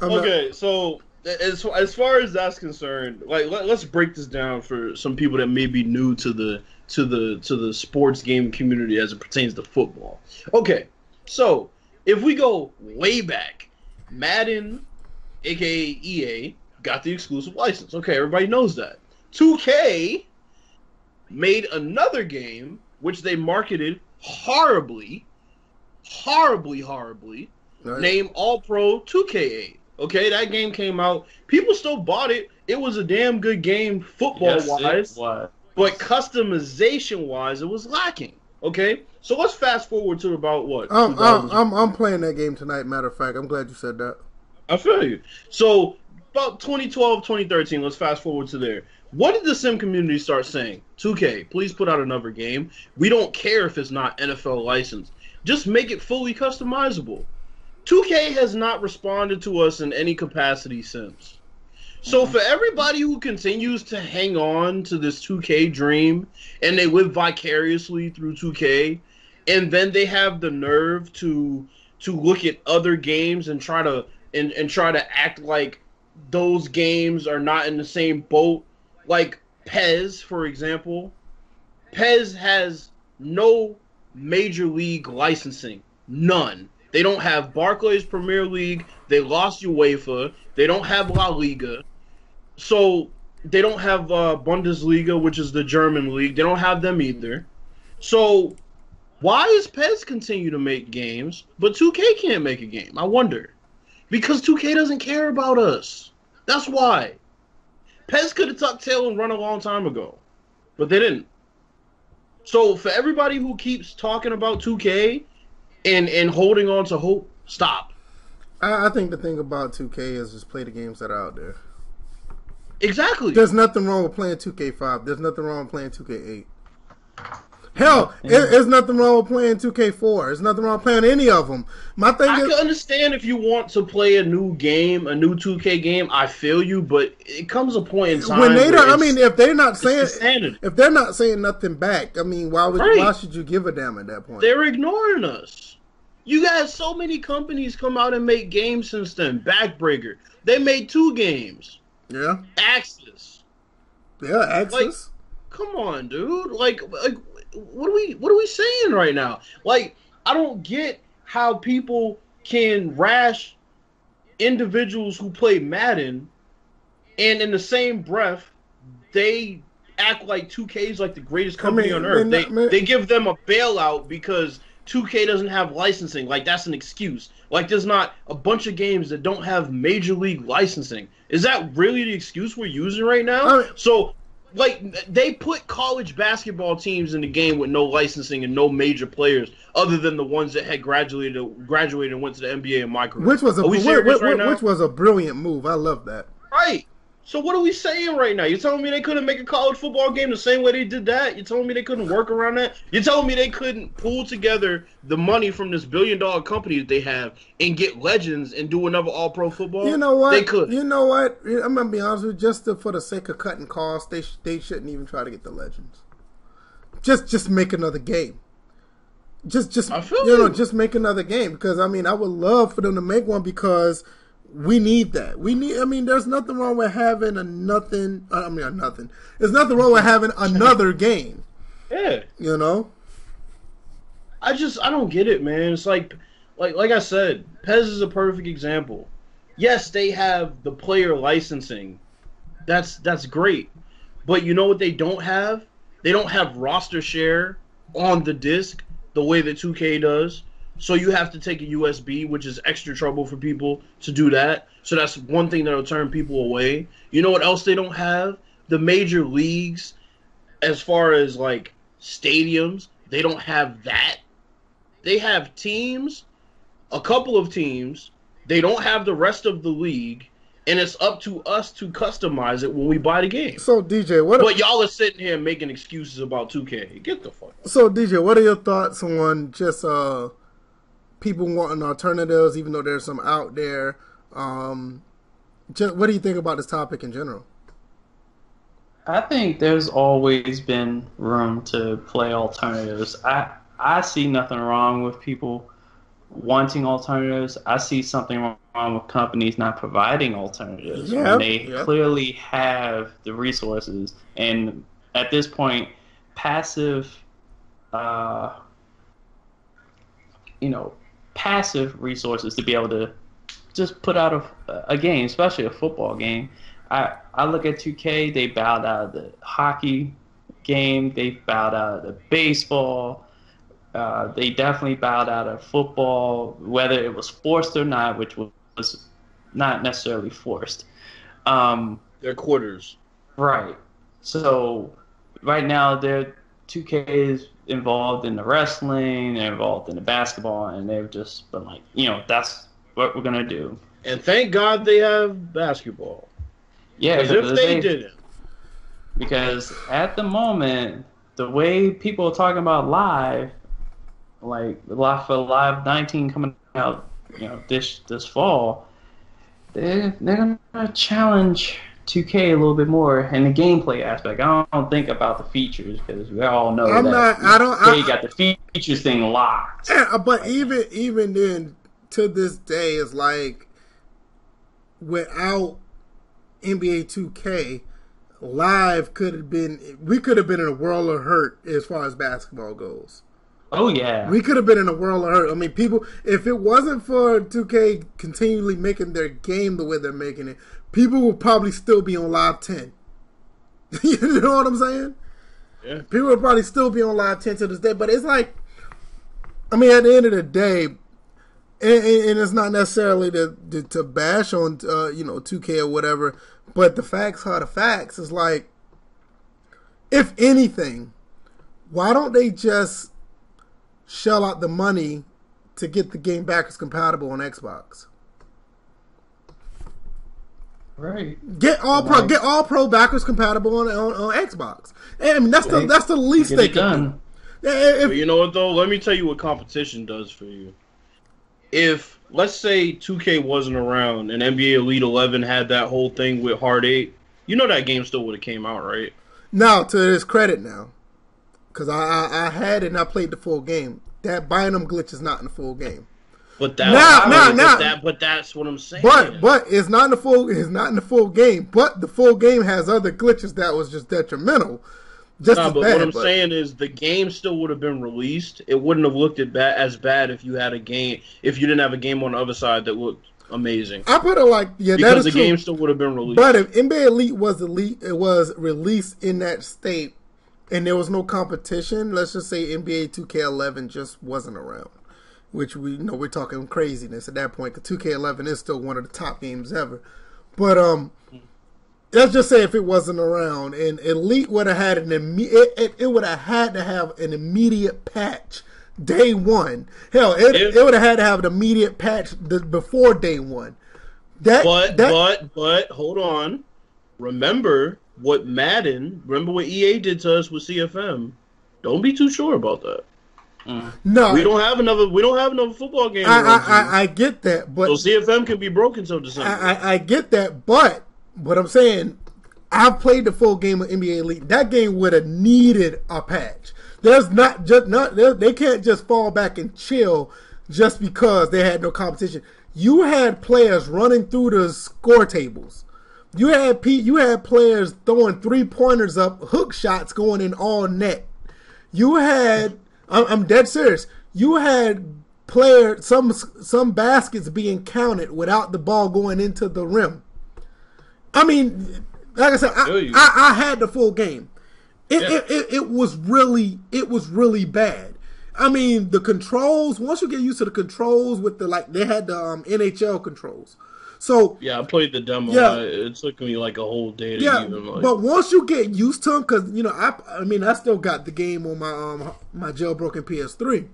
S1: Okay, so as far as that's concerned, like let's break this down for some people that may be new to the sports game community as it pertains to football. Okay, so if we go way back, Madden, aka EA, got the exclusive license. Okay, everybody knows that. 2K made another game which they marketed horribly,
S2: Right.
S1: named All Pro 2K8. Okay, that game came out. People still bought it. It was a damn good game football-wise.
S3: Yes, it was.
S1: But customization-wise, it was lacking. Okay, so let's fast forward to about what?
S2: I'm playing that game tonight. Matter of fact, I'm glad you said that.
S1: I feel you. So about 2012, 2013, let's fast forward to there. What did the sim community start saying? 2K, please put out another game. We don't care if it's not NFL licensed. Just make it fully customizable. 2K has not responded to us in any capacity since. So for everybody who continues to hang on to this 2K dream and they live vicariously through 2K, and then they have the nerve to look at other games and try to act like those games are not in the same boat, like PES, for example. PES has no major league licensing, none. They don't have Barclays Premier League. They lost UEFA. They don't have La Liga. So they don't have Bundesliga, which is the German league. They don't have them either. So why is PES continue to make games, but 2K can't make a game? I wonder. Because 2K doesn't care about us. That's why. PES could have tucked tail and run a long time ago, but they didn't. So for everybody who keeps talking about 2K and holding on to hope, stop.
S2: I think the thing about 2K is just play the games that are out there.
S1: Exactly.
S2: There's nothing wrong with playing 2K5. There's nothing wrong with playing 2K8. Hell, there's nothing wrong with playing 2K4. There's nothing wrong with playing any of them. My thing
S1: I
S2: is,
S1: can understand if you want to play a new game, a new 2K game. I feel you, but it comes a point in time
S2: when they don't.
S1: where
S2: I mean, if they're not saying
S1: insanity.
S2: if they're not saying nothing back, I mean, why should you give a damn at that point?
S1: They're ignoring us. You guys, so many companies come out and make games since then. Backbreaker, they made 2 games.
S2: Yeah.
S1: Axis.
S2: Yeah, Axis.
S1: Like, come on, dude. Like, what are we saying right now? Like, I don't get how people can rash individuals who play Madden, and in the same breath, they act like 2K is like the greatest company on earth. They give them a bailout because 2K doesn't have licensing. Like, that's an excuse. Like, there's not a bunch of games that don't have major league licensing. Is that really the excuse we're using right now? So like they put college basketball teams in the game with no licensing and no major players other than the ones that had graduated and went to the NBA in my career.
S2: Which was
S1: Are we serious right now?
S2: which was a brilliant move. I love that.
S1: Right. So what are we saying right now? You're telling me they couldn't make a college football game the same way they did that? You're telling me they couldn't work around that? You're telling me they couldn't pull together the money from this billion-dollar company that they have and get legends and do another all-pro football?
S2: You know what?
S1: They could.
S2: You know what? I'm gonna be honest with you. Just for the sake of cutting costs, they shouldn't even try to get the legends. Just make another game. Just just make another game, because I mean I would love for them to make one, because we need that. I mean, there's nothing wrong with having a nothing. There's nothing wrong with having another game.
S1: Yeah.
S2: You know?
S1: I don't get it, man. It's like I said, Pez is a perfect example. Yes, they have the player licensing. That's great. But you know what they don't have? They don't have roster share on the disc the way that 2K does. So you have to take a USB, which is extra trouble for people to do that. So that's one thing that'll turn people away. You know what else they don't have? The major leagues, as far as like stadiums, they don't have that. They have teams, a couple of teams. They don't have the rest of the league, and it's up to us to customize it when we buy the game.
S2: So DJ,
S1: but y'all are sitting here making excuses about 2K. Get the fuck out.
S2: So DJ, what are your thoughts on just people wanting alternatives, even though there's some out there? What do you think about this topic in general?
S3: I think there's always been room to play alternatives. I see nothing wrong with people wanting alternatives. I see something wrong with companies not providing alternatives.
S2: Yeah,
S3: they clearly have the resources, and at this point, passive resources to be able to just put out a game, especially a football game. I look at 2K, they bowed out of the hockey game, they bowed out of the baseball, they definitely bowed out of football, whether it was forced or not, which was not necessarily forced.
S1: They're quarters. Right.
S3: So right now, 2K is involved in the wrestling, they're involved in the basketball, and they've just been like, that's what we're going to do.
S1: And thank God they have basketball.
S3: Yeah,
S1: because if they didn't.
S3: Because at the moment, the way people are talking about live, like for Live 19 coming out, this fall, they're going to challenge 2K a little bit more in the gameplay aspect. I don't think about the features, because we all know they got the features thing locked.
S2: Yeah, but even then, to this day, it's like without NBA 2K, Live we could have been in a world of hurt as far as basketball goes.
S3: Oh yeah,
S2: we could have been in a world of hurt. I mean, people, if it wasn't for 2K continually making their game the way they're making it, people would probably still be on Live 10. You know what I'm saying?
S1: Yeah.
S2: People would probably still be on Live 10 to this day. But it's like, I mean, at the end of the day, and it's not necessarily to bash on 2K or whatever, but the facts are the facts. It's like, if anything, why don't they just shell out the money to get the game backwards compatible on Xbox?
S3: Right.
S2: Get all pro backwards compatible on Xbox. And I mean, that's the least they can do.
S1: But you know what though? Let me tell you what competition does for you. If, let's say, 2K wasn't around and NBA Elite 11 had that whole thing with Hard 8, that game still would have came out, right?
S2: Now, to his credit now, because I had it and I played the full game. That Bynum glitch is not in the full game.
S1: But but that's what I'm saying.
S2: But it's not in the full. It's not in the full game. But the full game has other glitches that was just detrimental. What I'm
S1: saying is the game still would have been released. It wouldn't have looked as bad if you didn't have a game on the other side that looked amazing.
S2: I put it like,
S1: because
S2: that is
S1: the
S2: true.
S1: Game still would have been released.
S2: But if NBA Elite, it was released in that state, and there was no competition. Let's just say NBA 2K11 just wasn't around, which we're talking craziness at that point, because 2K11 is still one of the top games ever. But let's just say if it wasn't around, and Elite would have had it would have had to have an immediate patch day one. Hell, it would have had to have an immediate patch before day one.
S1: But hold on. Remember what EA did to us with CFM. Don't be too sure about that.
S2: No,
S1: we don't have another football game.
S2: I get that, but
S1: so CFM can be broken until December.
S2: I get that, but what I'm saying, I've played the full game of NBA Elite. That game would have needed a patch. They can't just fall back and chill just because they had no competition. You had players running through the score tables. You had players throwing 3-pointers up, hook shots going in all net. You had, I'm dead serious. You had some baskets being counted without the ball going into the rim. I mean, like I said, I had the full game. It was really bad. I mean, the controls. Once you get used to the controls with they had the NHL controls. So
S1: yeah, I played the demo. Yeah, it took me like a whole day to even.
S2: But once you get used to them, because I still got the game on my jailbroken PS3.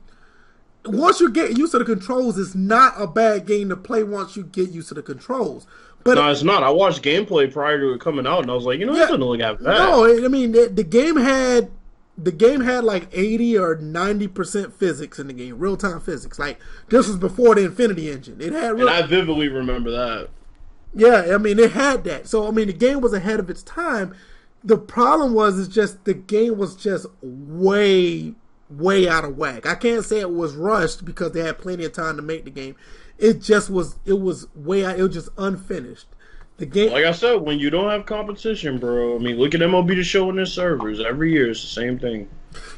S2: Once you get used to the controls, it's not a bad game to play. Once you get used to the controls, but
S1: no, it's not. I watched gameplay prior to it coming out, and I was like, it doesn't look that bad.
S2: No, I mean the game had like 80 or 90% physics in the game, real time physics. Like this was before the Infinity Engine. It had,
S1: and I vividly remember that.
S2: Yeah, I mean it had that. So I mean the game was ahead of its time. The problem was the game was just way out of whack. I can't say it was rushed because they had plenty of time to make the game. It was way out. It was just unfinished. The game,
S1: like I said, when you don't have competition, bro. I mean, look at MLB The Show and their servers. Every year, it's the same thing.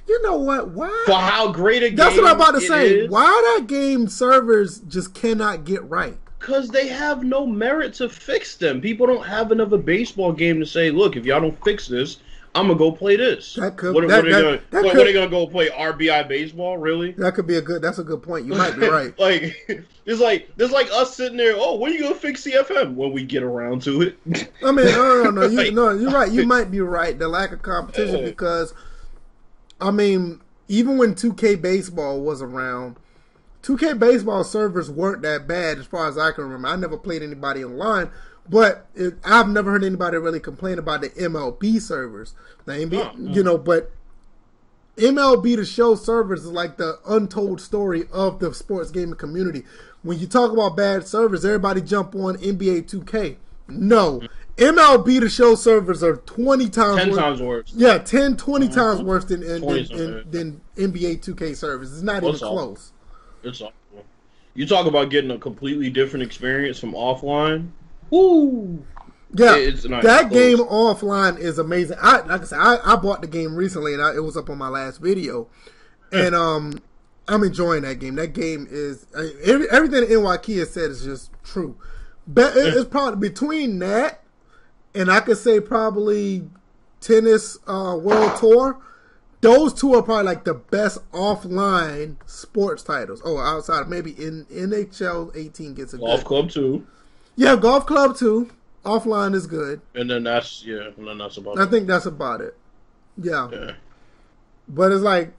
S2: You know what? Why?
S1: For how great a game
S2: That's what I'm about to say.
S1: Is.
S2: Why that game servers just cannot get right?
S1: Because they have no merit to fix them. People don't have another baseball game to say, look, if y'all don't fix this, I'm gonna go play this. What are they gonna go play RBI baseball? Really?
S2: That's a good point. You might be right.
S1: It's like us sitting there. Oh, when are you gonna fix CFM? When we get around to it.
S2: I mean, no. You're right. You might be right. The lack of competition because, I mean, even when 2K Baseball was around, 2K Baseball servers weren't that bad as far as I can remember. I never played anybody online. But I've never heard anybody really complain about the MLB servers. But MLB The Show servers is like the untold story of the sports gaming community. When you talk about bad servers, everybody jump on NBA 2K. No. MLB The Show servers are 20 times
S1: worse.
S2: Yeah, 20 times worse than NBA 2K servers. It's not even close.
S1: It's awful. You talk about getting a completely different experience from offline. Woo!
S2: Yeah, that game offline is amazing. Like I said, I bought the game recently, and it was up on my last video, and I'm enjoying that game. That game is everything NYK has said is just true. But it's probably between that and I could say probably Tennis World Tour. Those two are probably like the best offline sports titles. Oh, outside maybe in NHL 18 gets a
S1: Golf Club 2.
S2: Yeah, Golf Club 2. Offline is good.
S1: And then that's about it.
S2: I think that's about it. Yeah. But it's like,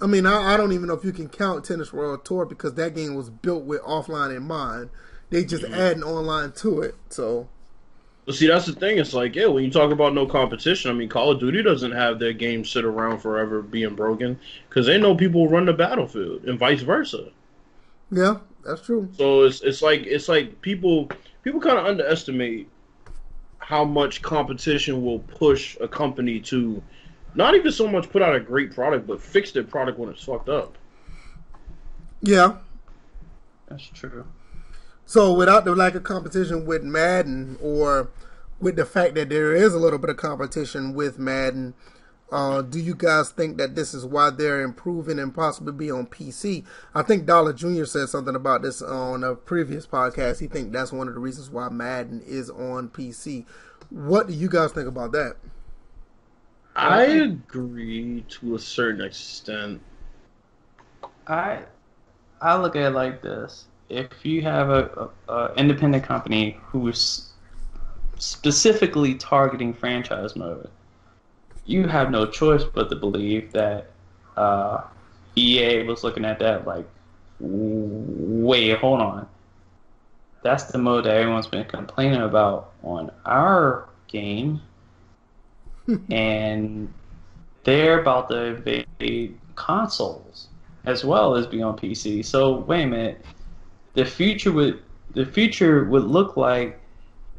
S2: I mean, I don't even know if you can count Tennis World Tour because that game was built with offline in mind. They just adding online to it. So,
S1: but see, that's the thing. It's like, when you talk about no competition, I mean, Call of Duty doesn't have their game sit around forever being broken because they know people run the battlefield and vice versa.
S2: Yeah, that's true.
S1: So it's like people kind of underestimate how much competition will push a company to not even so much put out a great product, but fix their product when it's fucked up.
S2: Yeah,
S3: that's true.
S2: So without the lack of competition with Madden, or with the fact that there is a little bit of competition with Madden, do you guys think that this is why they're improving and possibly be on PC? I think Dollar Jr. said something about this on a previous podcast. He think that's one of the reasons why Madden is on PC. What do you guys think about that?
S1: I agree to a certain extent.
S3: I look at it like this. If you have a independent company who's specifically targeting franchise mode, you have no choice but to believe that EA was looking at that like, wait, hold on. That's the mode that everyone's been complaining about on our game, and they're about to invade consoles as well as be on PC. So wait a minute, the future would look like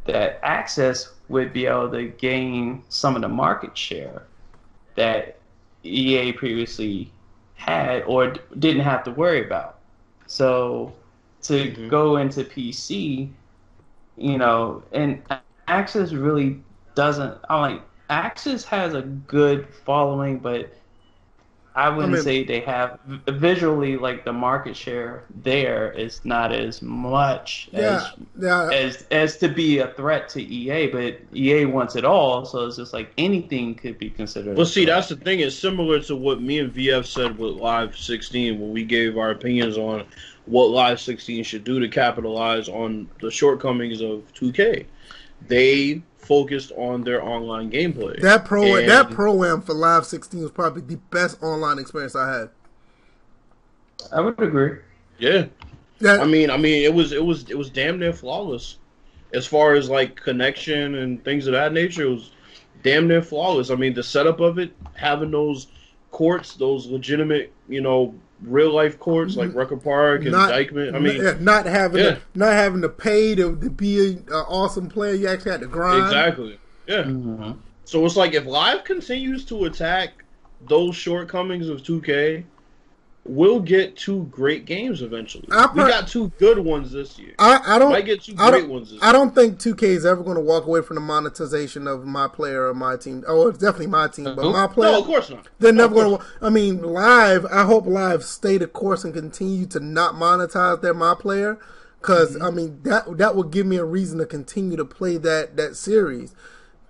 S3: that Access would be able to gain some of the market share that EA previously had or didn't have to worry about. So to go into PC, and Access really doesn't. Access has a good following, but I wouldn't say they have visually like the market share there is not as much as to be a threat to EA, but EA wants it all, so it's just like anything could be considered.
S1: Well, see, that's the thing. It's similar to what me and VF said with Live 16 when we gave our opinions on what Live 16 should do to capitalize on the shortcomings of 2K. They focused on their online gameplay.
S2: That pro-am for Live 16 was probably the best online experience I had.
S3: I would agree.
S1: Yeah. I mean, it was damn near flawless as far as like connection and things of that nature. It was damn near flawless. I mean, the setup of it, having those courts, those legitimate, real life courts like Rucker Park and Dykeman. I mean,
S2: not having to pay to be an awesome player. You actually had to grind.
S1: Exactly. Yeah. Mm-hmm. So it's like if Live continues to attack those shortcomings of 2K, we'll get two great games eventually. We got two good ones this year. Might get two great ones this year.
S2: I don't think 2K is ever going to walk away from the monetization of my player or my team. Oh, it's definitely my team, but my player.
S1: No, of course not.
S2: They're never going to. I mean, Live. I hope Live stay the course and continue to not monetize their my player, because I mean that would give me a reason to continue to play that series.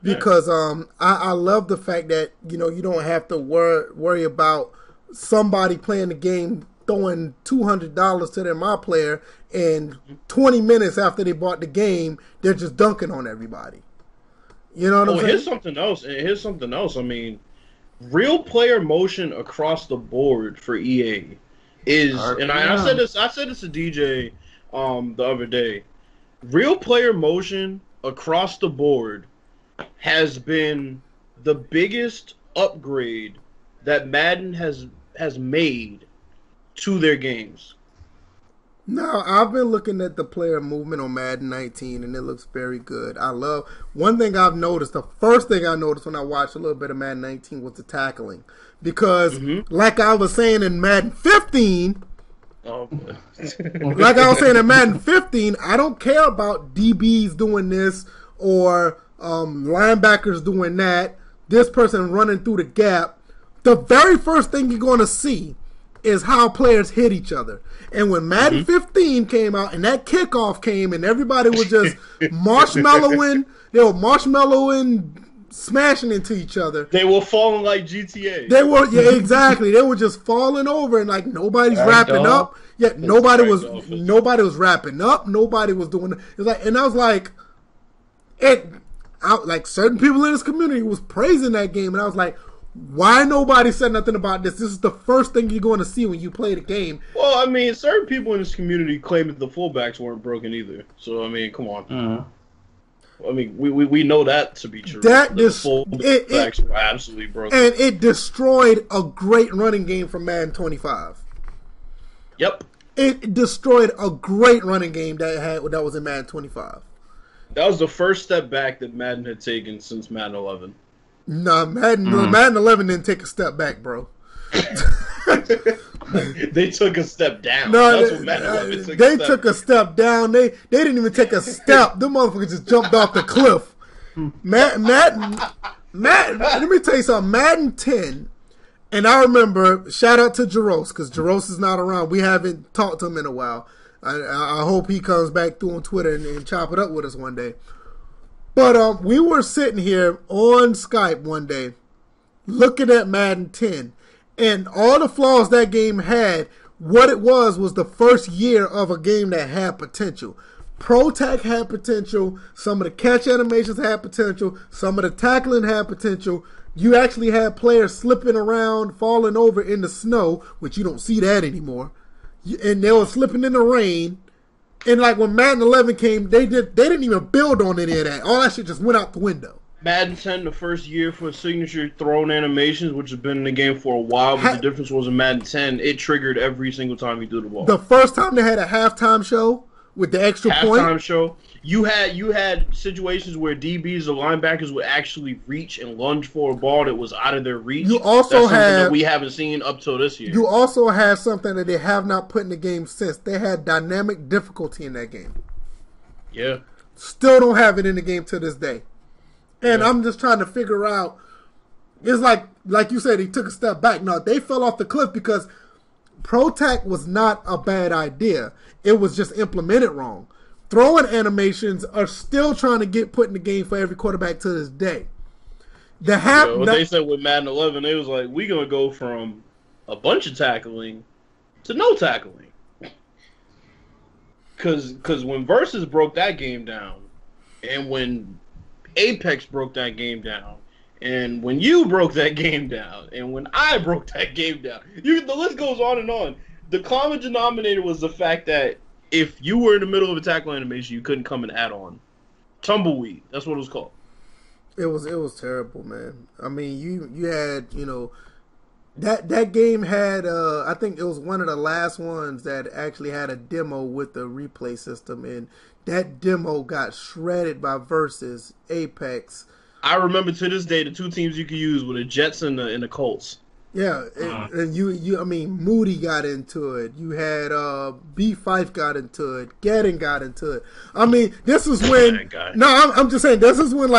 S2: Because I love the fact that you don't have to worry about somebody playing the game throwing $200 to their my player, and 20 minutes after they bought the game, they're just dunking on everybody. You know what I'm saying?
S1: Here's something else. I mean, real player motion across the board for EA is, and I said this to DJ the other day. Real player motion across the board has been the biggest upgrade that Madden has made to their games.
S2: No, I've been looking at the player movement on Madden 19, and it looks very good. One thing I've noticed, the first thing I noticed when I watched a little bit of Madden 19 was the tackling. Because, like I was saying in Madden 15, I don't care about DBs doing this or linebackers doing that, this person running through the gap. The very first thing you're going to see is how players hit each other. And when Madden 15 came out and that kickoff came and everybody was just marshmallowing, smashing into each other.
S1: They were falling like GTA.
S2: Exactly. They were just falling over and like nobody's wrapping up. Yeah, nobody was wrapping up. Nobody was doing it. Was like, and I was like, like certain people in this community was praising that game, and I was like, why nobody said nothing about this? This is the first thing you're going to see when you play the game.
S1: Well, I mean, certain people in this community claim that the fullbacks weren't broken either. So, I mean, come on. Mm-hmm. I mean, we know that to be true. The fullbacks were absolutely broken.
S2: And it destroyed a great running game from Madden 25.
S1: Yep.
S2: It destroyed a great running game that was in Madden 25.
S1: That was the first step back that Madden had taken since Madden 11.
S2: No, Madden 11 didn't take a step back, bro.
S1: They took a step down.
S2: No, that's what Madden 11 took. They took a step down. They didn't even take a step. Them motherfuckers just jumped off the cliff. Madden. Let me tell you something. Madden 10, and I remember. Shout out to Jaros, because Jaros is not around. We haven't talked to him in a while. I hope he comes back through on Twitter and chop it up with us one day. But we were sitting here on Skype one day looking at Madden 10, and all the flaws that game had, what it was the first year of a game that had potential. Pro Tech had potential. Some of the catch animations had potential. Some of the tackling had potential. You actually had players slipping around, falling over in the snow, which you don't see that anymore. And they were slipping in the rain. And like when Madden 11 came, they didn't even build on any of that. All that shit just went out the window.
S1: Madden 10, the first year for signature thrown animations, which has been in the game for a while, but the difference was in Madden 10, it triggered every single time you threw the ball.
S2: The first time they had a halftime show with the extra point.
S1: Halftime show. You had situations where DBs or linebackers would actually reach and lunge for a ball that was out of their reach.
S2: You also
S1: That's something that we haven't seen up till this year.
S2: You also had something that they have not put in the game since. They had dynamic difficulty in that game.
S1: Yeah.
S2: Still don't have it in the game to this day. And I'm just trying to figure out. It's like you said, he took a step back. No, they fell off the cliff because Pro Tech was not a bad idea. It was just implemented wrong. Throwing animations are still trying to get put in the game for every quarterback to this day.
S1: They said with Madden 11, they was like, we're going to go from a bunch of tackling to no tackling. Because when Versus broke that game down, and when Apex broke that game down, and when you broke that game down, and when I broke that game down, the list goes on and on. The common denominator was the fact that if you were in the middle of a tackle animation, you couldn't come and add on. Tumbleweed. That's what it was called.
S2: It was terrible, man. I mean, you had, that game had, I think it was one of the last ones that actually had a demo with the replay system, and that demo got shredded by Versus, Apex.
S1: I remember to this day the two teams you could use were the Jets and the Colts.
S2: Yeah, and I mean, Moody got into it. You had B. Fife got into it. Gadden got into it. I mean, this is when. I'm just saying, this is when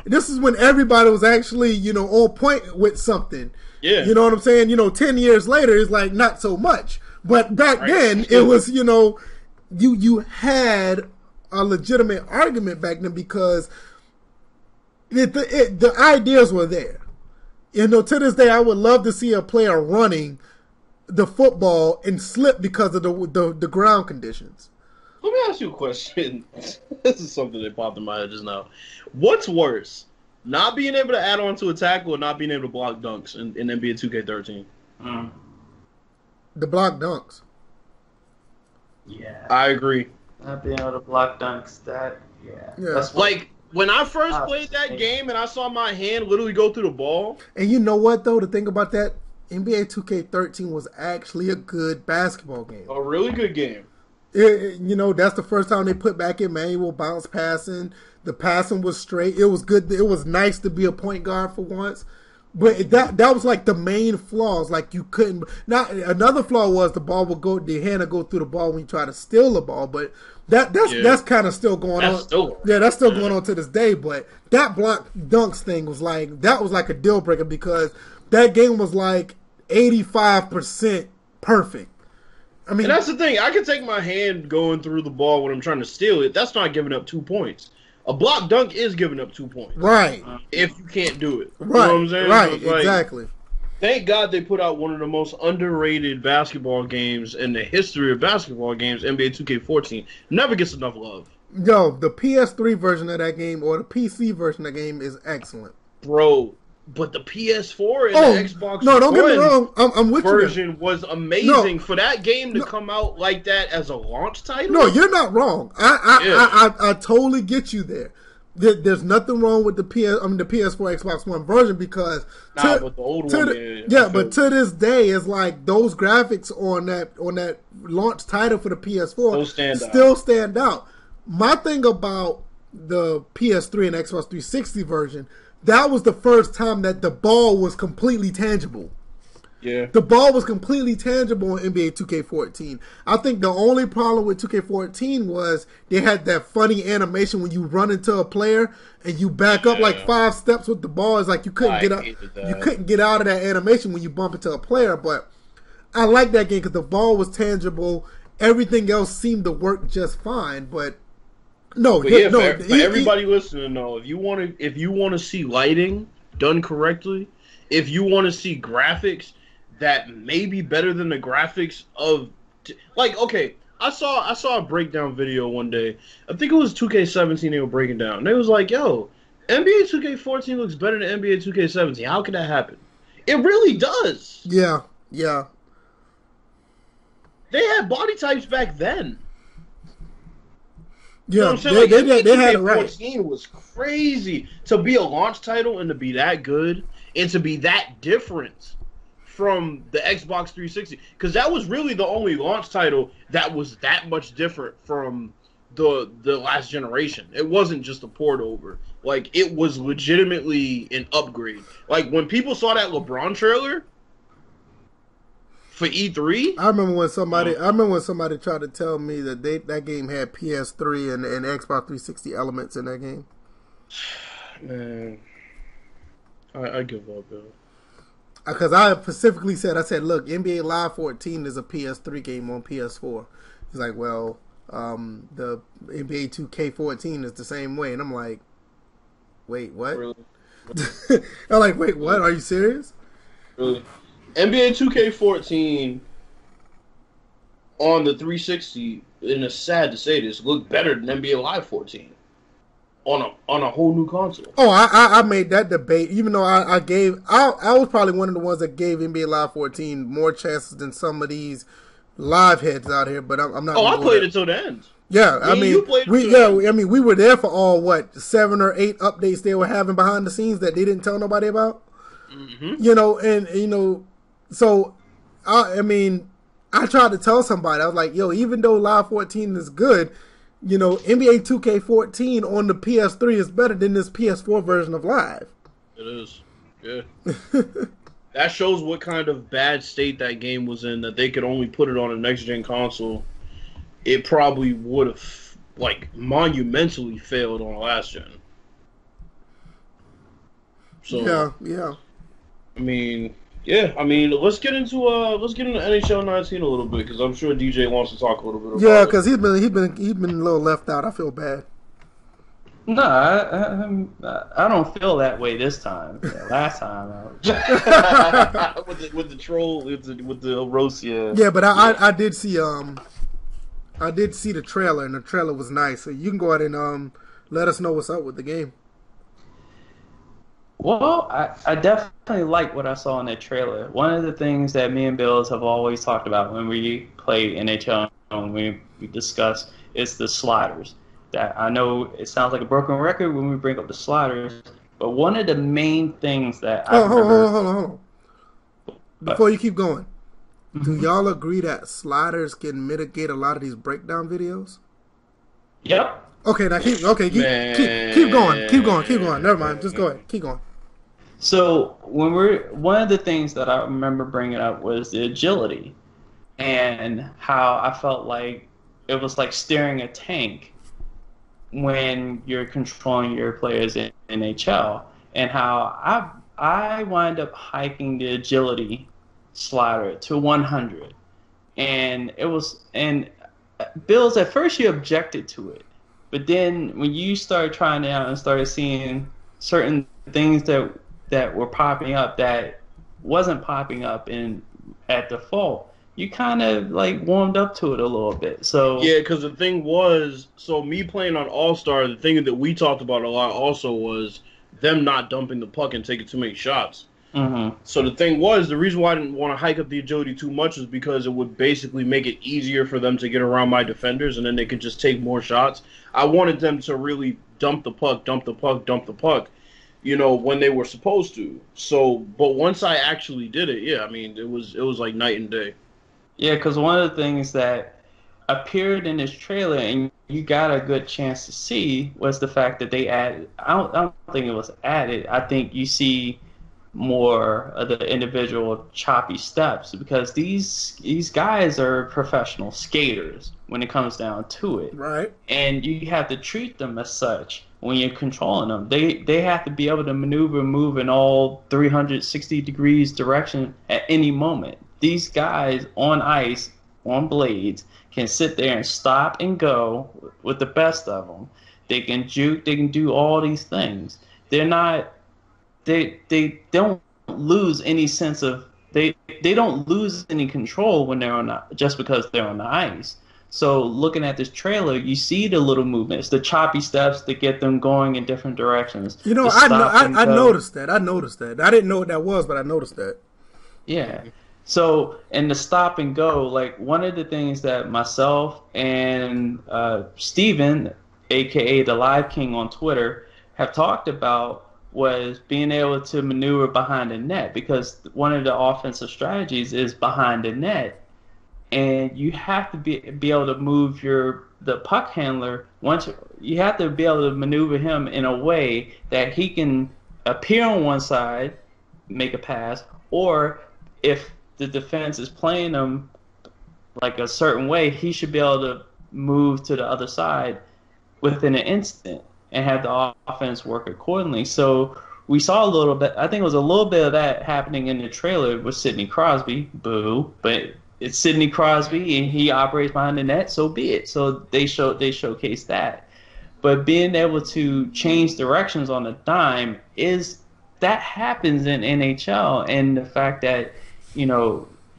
S2: this is when everybody was actually on point with something.
S1: Yeah,
S2: you know what I'm saying. 10 years later, it's like not so much. But back then, it was you had a legitimate argument back then because the ideas were there. To this day, I would love to see a player running the football and slip because of the ground conditions.
S1: Let me ask you a question. This is something that popped in my head just now. What's worse, not being able to add on to a tackle or not being able to block dunks in NBA 2K13?
S2: The block dunks.
S3: Yeah.
S1: I agree.
S3: Not being able to block dunks, yeah.
S2: That's
S1: when I first played that game and I saw my hand literally go through the ball.
S2: And you know what, though? The thing about that, NBA 2K13 was actually a good basketball game.
S1: A really good game.
S2: That's the first time they put back in manual bounce passing. The passing was straight. It was good. It was nice to be a point guard for once. But that was like the main flaws. Like you couldn't. Not another flaw was the hand would go through the ball when you try to steal the ball. But that's kind of still going on. That's still going on to this day. But that block dunks thing was like a deal breaker because that game was like 85% perfect. I mean,
S1: and that's the thing. I can take my hand going through the ball when I'm trying to steal it. That's not giving up 2 points. A block dunk is giving up 2 points.
S2: Right.
S1: If you can't do it.
S2: Right.
S1: You know what I'm saying?
S2: Right.
S1: So
S2: exactly.
S1: Thank God they put out one of the most underrated basketball games in the history of basketball games, NBA 2K14. Never gets enough love.
S2: Yo, the PS3 version of that game or the PC version of that game is excellent.
S1: Bro, but the PS4 and the Xbox
S2: don't get me wrong. I'm with
S1: version was amazing. For that game to come out like that as a launch title.
S2: No, you're not wrong. I totally get you there. There's nothing wrong with the PS4 Xbox One version because
S1: but the old one,
S2: but to this day, it's like those graphics on that launch title for the PS4 still stand out. My thing about the PS3 and Xbox 360 version, that was the first time that the ball was completely tangible.
S1: Yeah.
S2: The ball was completely tangible in NBA 2K14. I think the only problem with 2K14 was they had that funny animation when you run into a player and you back up like 5 steps with the ball. It's like you couldn't get out of that animation when you bump into a player. But I like that game because the ball was tangible. Everything else seemed to work just fine. But for
S1: everybody listening though, if you want to see lighting done correctly, if you want to see graphics that may be better than the graphics of, I saw a breakdown video one day. I think it was 2K17 they were breaking down. They was like, "Yo, NBA 2K14 looks better than NBA 2K17. How can that happen?" It really does.
S2: Yeah, yeah.
S1: They had body types back then. You know
S2: Yeah,
S1: what I'm saying? Like
S2: they had it
S1: NBA
S2: right.
S1: 2K14 was crazy to be a launch title and to be that good and to be that different from the Xbox 360, because that was really the only launch title that was that much different from the last generation. It wasn't just a port over. Like, it was legitimately an upgrade. Like, when people saw that LeBron trailer for E3,
S2: I remember when somebody tried to tell me that that game had PS3 and Xbox 360 elements in that game.
S1: man, I give up, though.
S2: Because I specifically said, look, NBA Live 14 is a PS3 game on PS4. He's like, well, the NBA 2K14 is the same way. And I'm like, wait, what?
S1: Really?
S2: I'm like, wait, what? Are you serious?
S1: Really? NBA 2K14 on the 360, and it's sad to say this, looked better than NBA Live 14 on a whole new console.
S2: Oh, I made that debate, even though I was probably one of the ones that gave NBA Live 14 more chances than some of these live heads out here. But I'm not.
S1: Oh, I played it till the end.
S2: Yeah, I mean, we were there for all 7 or 8 updates they were having behind the scenes that they didn't tell nobody about.
S1: Mm-hmm.
S2: So I mean, I tried to tell somebody, I was like, yo, even though Live 14 is good, NBA 2K14 on the PS3 is better than this PS4 version of Live.
S1: It is. Yeah. That shows what kind of bad state that game was in, that they could only put it on a next-gen console. It probably would have, monumentally failed on a last-gen. So,
S2: yeah.
S1: I mean, let's get into NHL 19 a little bit, because I'm sure DJ wants to talk a little bit about it.
S2: Yeah, because he's been a little left out. I feel bad.
S3: No, I don't feel that way this time. Yeah, last time,
S1: with the troll, with the roast, yeah.
S2: Yeah, but I did see the trailer, and the trailer was nice. So you can go ahead and let us know what's up with the game.
S3: Well, I definitely like what I saw in that trailer. One of the things that me and Bills have always talked about when we play NHL and we discuss is the sliders. That I know it sounds like a broken record when we bring up the sliders, but one of the main things that
S2: hold on. Before you keep going, do y'all agree that sliders can mitigate a lot of these breakdown videos?
S3: Yep.
S2: Okay, now keep going. Never mind. Just go ahead. Keep going.
S3: So one of the things that I remember bringing up was the agility, and how I felt like it was like steering a tank when you're controlling your players in NHL, and how I wind up hiking the agility slider to 100, and Bills, at first you objected to it, but then when you started trying it out and started seeing certain things that were popping up that wasn't popping up at default, you kind of warmed up to it a little bit. So
S1: yeah, because the thing was, me playing on All-Star, the thing that we talked about a lot also was them not dumping the puck and taking too many shots.
S3: Mm-hmm.
S1: So the thing was, the reason why I didn't want to hike up the agility too much was because it would basically make it easier for them to get around my defenders, and then they could just take more shots. I wanted them to really dump the puck, when they were supposed to. So, but once I actually did it, yeah, I mean, it was like night and day.
S3: Yeah, because one of the things that appeared in this trailer, and you got a good chance to see, was the fact that they added. I don't think it was added. I think you see more of the individual choppy steps, because these guys are professional skaters when it comes down to it.
S2: Right.
S3: And you have to treat them as such when you're controlling them. They have to be able to maneuver and move in all 360 degrees direction at any moment. These guys on ice, on blades, can sit there and stop and go with the best of them. They can juke. They can do all these things. They're not. They don't lose any sense of. They don't lose any control when they're just because they're on the ice. So looking at this trailer, you see the little movements, the choppy steps that get them going in different directions.
S2: You know,
S3: The stop and
S2: I
S3: go.
S2: noticed that. I noticed that. I didn't know what that was, but I noticed that.
S3: Yeah. So, and the stop and go, like one of the things that myself and Steven, aka the Live King on Twitter, have talked about was being able to maneuver behind the net because one of the offensive strategies is behind the net, and you have to be able to move the puck handler once you have to be able to maneuver him in a way that he can appear on one side, make a pass, or if the defense is playing him like a certain way, he should be able to move to the other side within an instant and have the offense work accordingly. So we saw a little bit. I think it was a little bit of that happening in the trailer with Sidney Crosby. Boo! But it's Sidney Crosby and he operates behind the net. So be it. So they showcase that. But being able to change directions on a dime that happens in NHL, and the fact that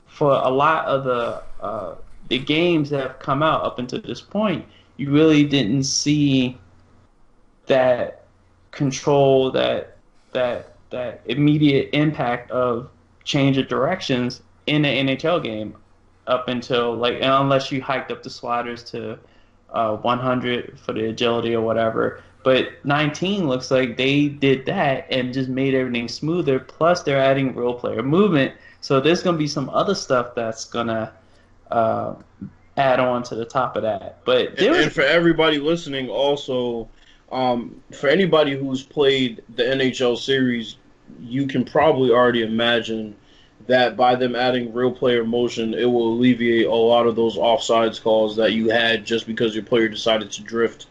S3: for a lot of the games that have come out up until this point, you really didn't see that control, that immediate impact of change of directions in the NHL game up until unless you hiked up the sliders to 100 for the agility or whatever. But 19 looks like they did that and just made everything smoother. Plus, they're adding real player movement. So there's going to be some other stuff that's going to add on to the top of that. But
S1: and for everybody listening, also, for anybody who's played the NHL series, you can probably already imagine that by them adding real player motion, it will alleviate a lot of those offsides calls that you had just because your player decided to drift.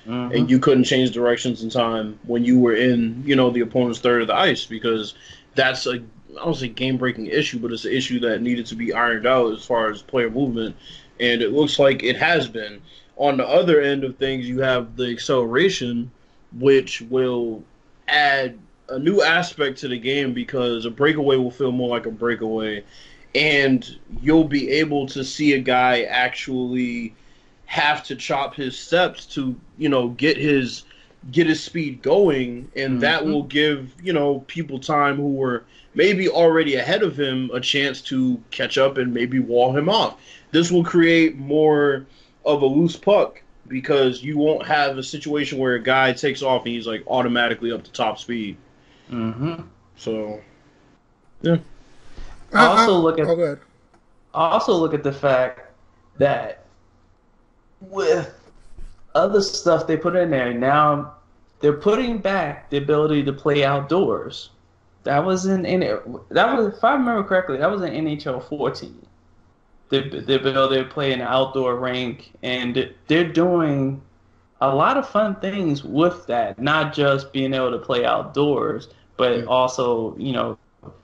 S1: Mm-hmm. And you couldn't change directions in time when you were in, the opponent's third of the ice, because that's I don't say game-breaking issue, but it's an issue that needed to be ironed out as far as player movement, and it looks like it has been. On the other end of things, you have the acceleration, which will add a new aspect to the game because a breakaway will feel more like a breakaway, and you'll be able to see a guy actually have to chop his steps to, get his speed going, and that will give, people time who were maybe already ahead of him a chance to catch up and maybe wall him off. This will create more of a loose puck because you won't have a situation where a guy takes off and he's automatically up to top speed.
S3: Mm-hmm.
S1: So, yeah.
S3: I also look at the fact that with other stuff they put in there, now they're putting back the ability to play outdoors. That was if I remember correctly, that was in NHL 14. The ability to play in an outdoor rink, and they're doing a lot of fun things with that. Not just being able to play outdoors, but also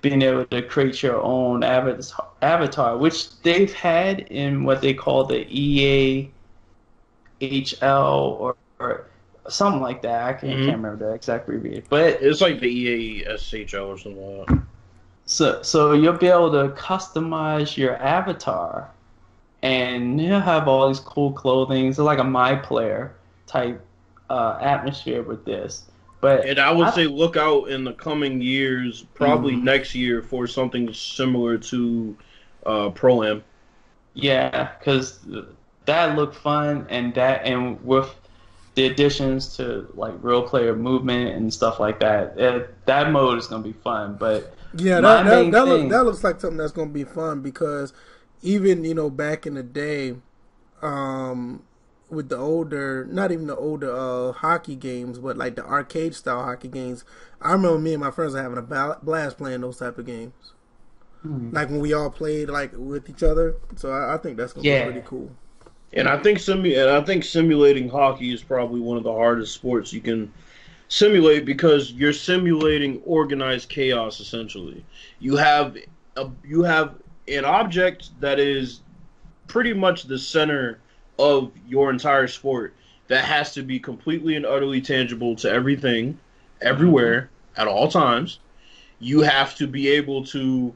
S3: being able to create your own avatar, which they've had in what they call the EAHL or something like that. I can't remember the exact abbreviation, but
S1: it's like the EASHL or something like that.
S3: So you'll be able to customize your avatar, and you'll have all these cool clothing. It's like a My Player type atmosphere with this.
S1: And I would say look out in the coming years, probably next year, for something similar to Pro-Am.
S3: Yeah, because that looked fun, and with the additions to real player movement and stuff like that, that mode is gonna be fun. But
S2: yeah, that looks like something that's gonna be fun because even back in the day, with the older, not even the older hockey games, but the arcade style hockey games, I remember me and my friends were having a blast playing those type of games. When we all played with each other. So I think that's gonna be pretty cool.
S1: And I think simulating hockey is probably one of the hardest sports you can simulate because you're simulating organized chaos. Essentially, you have an object that is pretty much the center of your entire sport that has to be completely and utterly tangible to everything, everywhere, at all times. You have to be able to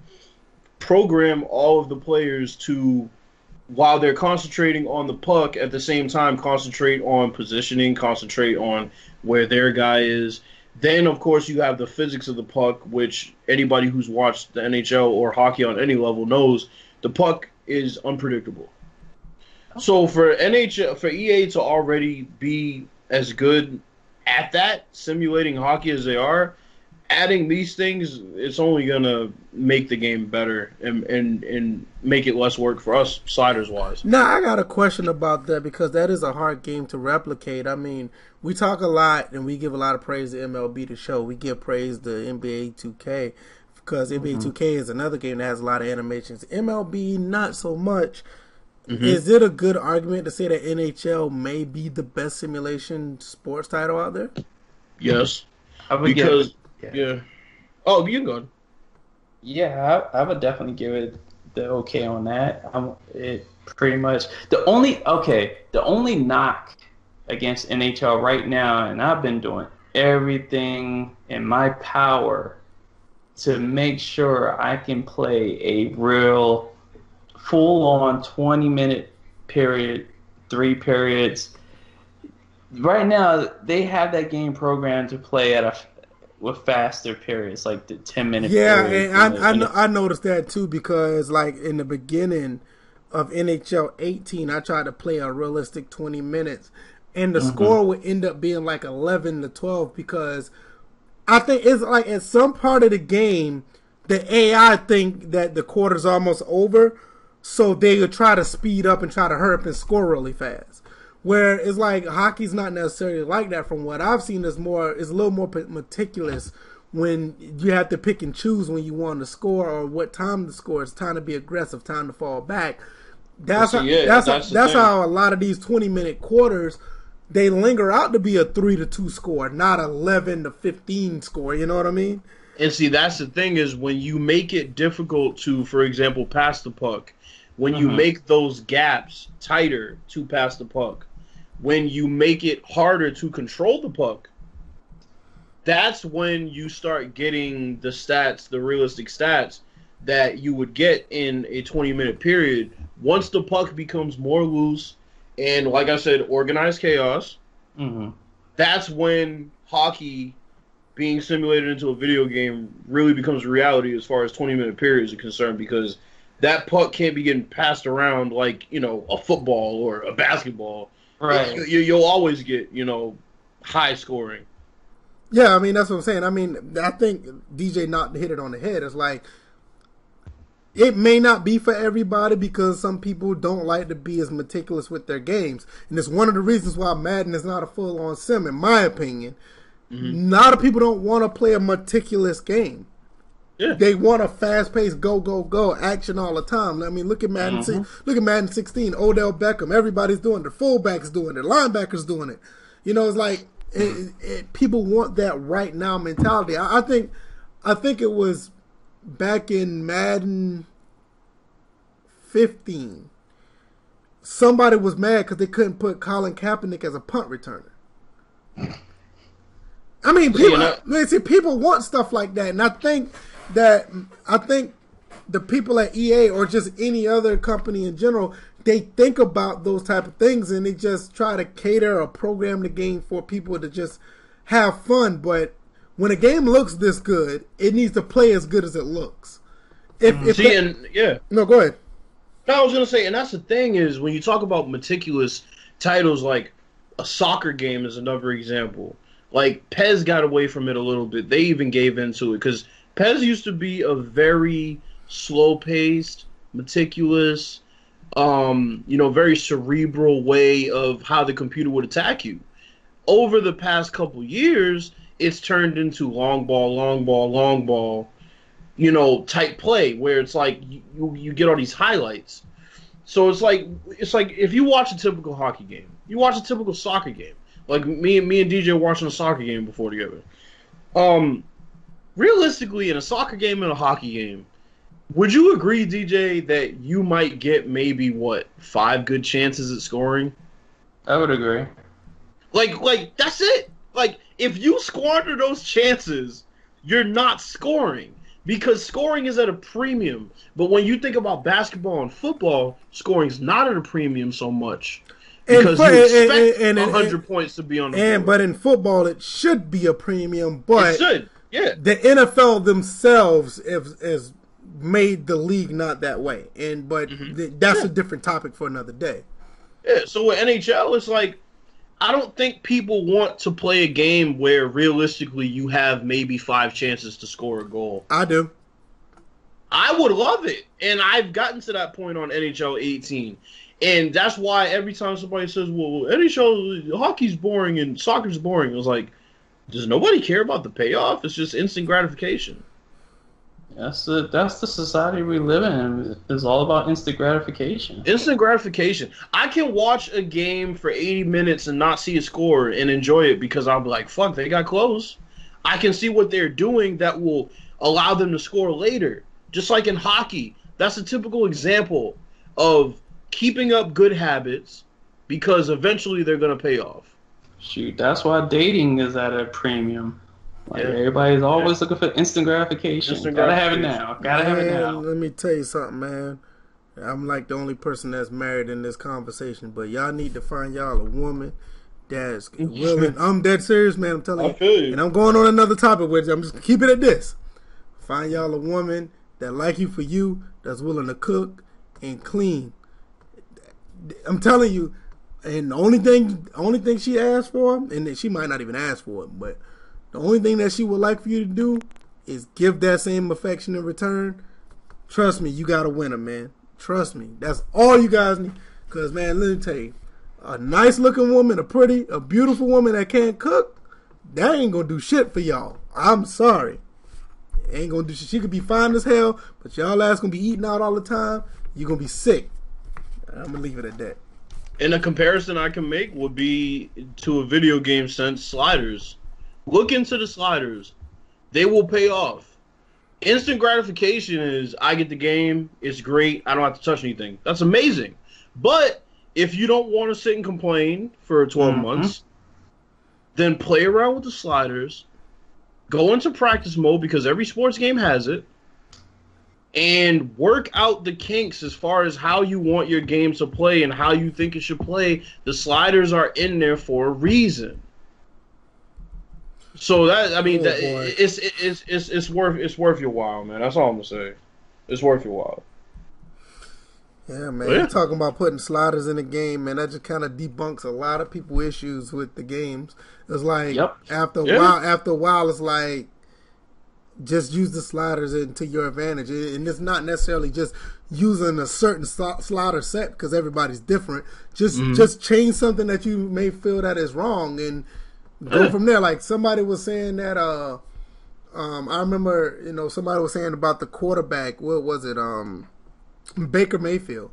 S1: program all of the players to while they're concentrating on the puck, at the same time concentrate on positioning, concentrate on where their guy is. Then, of course, you have the physics of the puck, which anybody who's watched the NHL or hockey on any level knows the puck is unpredictable. So for NHL, for EA to already be as good at that, simulating hockey as they are, adding these things, it's only gonna make the game better and make it less work for us sliders wise.
S2: Now, I got a question about that because that is a hard game to replicate. I mean, we talk a lot and we give a lot of praise to MLB the show. We give praise to NBA 2K because NBA 2K is another game that has a lot of animations. MLB, not so much. Is it a good argument to say that NHL may be the best simulation sports title out there?
S1: Yes,
S3: I would
S1: because
S3: give,
S1: yeah. Oh, you can go.
S3: yeah, I would definitely give it the okay on that. It pretty much the only knock against NHL right now, and I've been doing everything in my power to make sure I can play a real full-on 20-minute period, 3 periods. Right now, they have that game programmed to play with faster periods, like the 10-minute
S2: Yeah,
S3: period.
S2: and I noticed that too because like in the beginning of NHL 18, I tried to play a realistic 20 minutes, and the score would end up being like 11-12 because I think it's like at some part of the game, the AI think that the quarter's almost over, so they would try to speed up and try to hurry up and score really fast. Where it's like hockey's not necessarily like that. From what I've seen, it's a little more meticulous when you have to pick and choose when you want to score or what time to score. It's time to be aggressive, time to fall back. That's how a lot of these 20-minute quarters they linger out to be a 3-2 score, not 11-15 score. You know what I mean?
S1: And see, that's the thing is when you make it difficult to, for example, pass the puck, when you make those gaps tighter to pass the puck, when you make it harder to control the puck, that's when you start getting the stats, the realistic stats that you would get in a 20-minute period. Once the puck becomes more loose and, like I said, organized chaos, that's when hockey being simulated into a video game really becomes reality as far as 20-minute periods are concerned, because that puck can't be getting passed around like, a football or a basketball.
S3: Right.
S1: You'll always get, high scoring.
S2: Yeah, I mean, that's what I'm saying. I mean, I think DJ not hit it on the head. It's like, it may not be for everybody because some people don't like to be as meticulous with their games. And it's one of the reasons why Madden is not a full-on sim, in my opinion. A lot of people don't want to play a meticulous game. Yeah. They want a fast-paced, go action all the time. I mean, look at Madden. Look at Madden 16. Odell Beckham. Everybody's doing it. The fullbacks doing it. Linebackers doing it. It's like people want that right now mentality. I think it was back in Madden 15. Somebody was mad because they couldn't put Colin Kaepernick as a punt returner. I mean, people want stuff like that, and I think the people at EA or just any other company in general, they think about those type of things and they just try to cater or program the game for people to just have fun. But when a game looks this good, it needs to play as good as it looks.
S1: No,
S2: go ahead.
S1: No, I was gonna say, and that's the thing is when you talk about meticulous titles, like a soccer game is another example. Like PES got away from it a little bit. They even gave into it because PES used to be a very slow-paced, meticulous, very cerebral way of how the computer would attack you. Over the past couple years, it's turned into long ball, type play where it's like you get all these highlights. So it's like if you watch a typical hockey game, you watch a typical soccer game. Like me and DJ were watching a soccer game before together. Realistically, in a soccer game and a hockey game, would you agree, DJ, that you might get maybe 5 good chances at scoring?
S3: I would agree.
S1: Like that's it. Like if you squander those chances, you're not scoring because scoring is at a premium. But when you think about basketball and football, scoring is not at a premium so much because you expect 100 points to be on the board.
S2: But in football, it should be a premium.
S1: It
S2: But
S1: should, yeah.
S2: the NFL themselves has made the league not that way. But that's a different topic for another day.
S1: Yeah. So with NHL, it's like I don't think people want to play a game where realistically you have maybe 5 chances to score a goal.
S2: I do.
S1: I would love it. And I've gotten to that point on NHL 18. And that's why every time somebody says, well, NHL, hockey's boring and soccer's boring, I was like, does nobody care about the payoff? It's just instant gratification.
S3: That's the society we live in. It's all about instant gratification.
S1: Instant gratification. I can watch a game for 80 minutes and not see a score and enjoy it because I'll be like, fuck, they got close. I can see what they're doing that will allow them to score later. Just like in hockey. That's a typical example of keeping up good habits because eventually they're going to pay off.
S3: Shoot, that's why dating is at a premium. Like everybody's always looking for instant gratification. Gotta have it now. Have it now.
S2: Let me tell you something, man. I'm like the only person that's married in this conversation, but y'all need to find y'all a woman that's willing. I'm dead serious, man. I'm telling you.
S1: I feel you.
S2: And I'm going on another topic with you. I'm just keeping it at this. Find y'all a woman that like you for you, that's willing to cook and clean. I'm telling you. And the only thing she asked for, and she might not even ask for it, but the only thing that she would like for you to do is give that same affection in return. Trust me, you got a winner, man. Trust me. That's all you guys need. Because, man, let me tell you, a nice-looking woman, a beautiful woman that can't cook, that ain't going to do shit for y'all. I'm sorry. Ain't going to do shit. She could be fine as hell, but y'all ass going to be eating out all the time. You're going to be sick. I'm going to leave it at that.
S1: And a comparison I can make would be to a video game sense, sliders. Look into the sliders. They will pay off. Instant gratification is I get the game, it's great, I don't have to touch anything. That's amazing. But if you don't want to sit and complain for 12 months, then play around with the sliders, go into practice mode because every sports game has it, and work out the kinks as far as how you want your game to play and how you think it should play. The sliders are in there for a reason. So that it's worth your while, man. That's all I'm gonna say. It's worth your while.
S2: Yeah, man. You're talking about putting sliders in the game, man. That just kind of debunks a lot of people's issues with the games. It's like after a while, it's like just use the sliders to your advantage, and it's not necessarily just using a certain slider set because everybody's different. Just change something that you may feel that is wrong and go from there. Like somebody was saying that I remember, somebody was saying about the quarterback, what was it, Baker Mayfield.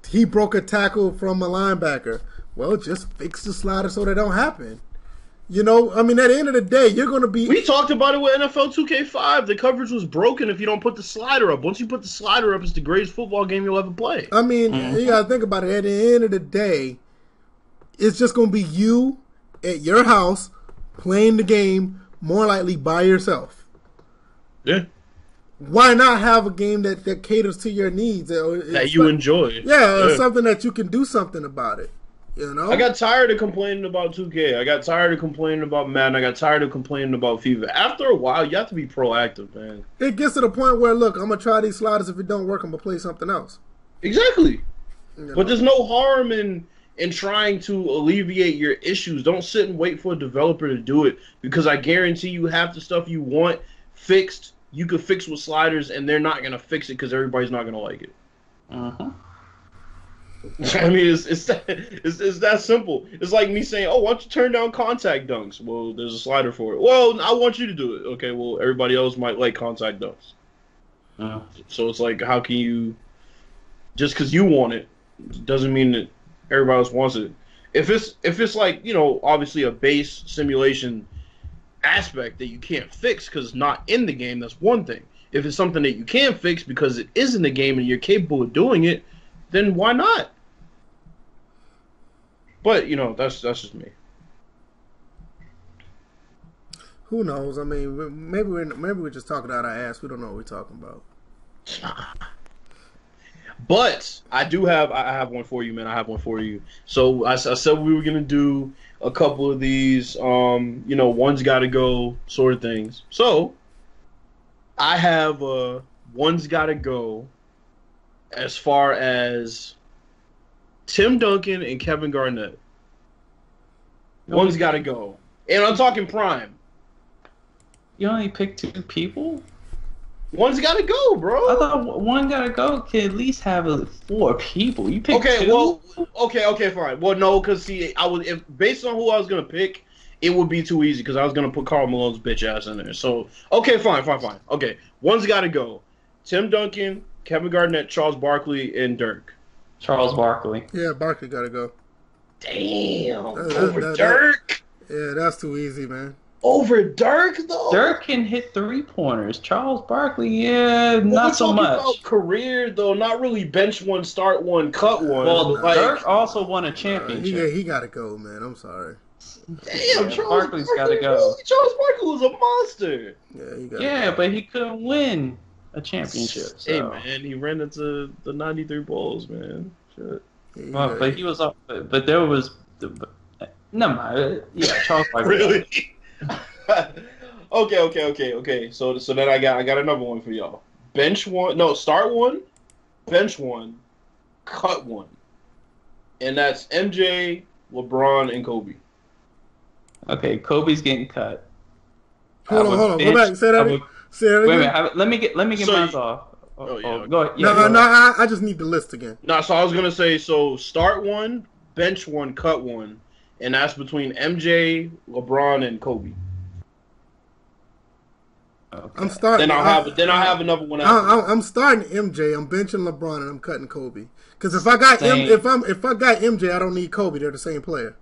S2: He broke a tackle from a linebacker. Well, just fix the slider so that don't happen. At the end of the day, you're going to be...
S1: We talked about it with NFL 2K5. The coverage was broken if you don't put the slider up. Once you put the slider up, it's the greatest football game you'll ever play.
S2: You got to think about it. At the end of the day, it's just going to be you at your house playing the game more likely by yourself.
S1: Yeah.
S2: Why not have a game that caters to your needs?
S1: That you enjoy.
S2: Yeah, something that you can do something about it.
S1: I got tired of complaining about 2K. I got tired of complaining about Madden. I got tired of complaining about FIFA. After a while, you have to be proactive, man.
S2: It gets to the point where, look, I'm going to try these sliders. If it don't work, I'm going to play something else.
S1: Exactly. But there's no harm in trying to alleviate your issues. Don't sit and wait for a developer to do it, because I guarantee you half the stuff you want fixed, you could fix with sliders, and they're not going to fix it because everybody's not going to like it. I mean, it's that simple. It's like me saying, "Oh, why don't you turn down contact dunks?" Well, there's a slider for it. Well, I want you to do it. Okay, well, everybody else might like contact dunks. So it's like, how can you, just because you want it, doesn't mean that everybody else wants it. If it's like, obviously a base simulation aspect that you can't fix because it's not in the game, that's one thing. If it's something that you can fix because it is in the game and you're capable of doing it, then why not? But that's just me.
S2: Who knows? I mean, maybe we're just talking out our ass. We don't know what we're talking about.
S1: But I have one for you, man. I have one for you. So I said we were gonna do a couple of these, one's got to go sort of things. So I have one's got to go as far as Tim Duncan and Kevin Garnett. One's got to go, and I'm talking prime.
S3: You only picked 2 people?
S1: One's got to go, bro.
S3: I thought one gotta go could at least have 4 people. You picked 2?
S1: Well, okay, fine. Well, no, because see, if based on who I was gonna pick, it would be too easy because I was gonna put Karl Malone's bitch ass in there. So, okay, fine. Okay, one's got to go. Tim Duncan, Kevin Garnett, Charles Barkley, and Dirk.
S3: Charles Barkley.
S2: Yeah, Barkley got to go.
S1: Damn, over Dirk.
S2: Yeah, that's too easy, man.
S1: Over Dirk, though?
S3: Dirk can hit 3-pointers. Charles Barkley, not so much.
S1: About career, though, not really bench one, start one, cut one.
S3: Well, Dirk also won a championship.
S2: He got to go, man. I'm sorry.
S1: Damn, Charles
S3: Barkley's got to go.
S1: Really? Charles Barkley was a monster.
S2: Yeah,
S3: but he couldn't win a championship. So.
S1: Hey, man, he ran into the 93 Bulls, man. Shit.
S3: But he was up. But there was... Never mind. Yeah, Charles Barkley.
S1: Really? Okay. So then I got another one for y'all. Start one, bench one, cut one, and that's MJ, LeBron, and Kobe.
S3: Okay, Kobe's getting cut.
S2: Hold on. Go back. Say that again.
S3: Wait a minute. Let me get mine off.
S1: Oh, yeah.
S3: Go ahead.
S2: No. I just need the list again.
S1: No, so I was gonna say start one, bench one, cut one, and that's between MJ, LeBron, and Kobe.
S2: Okay. I'm starting.
S1: Then I'll have another one.
S2: I'm starting MJ. I'm benching LeBron and I'm cutting Kobe. Because if I got MJ, I don't need Kobe. They're the same player.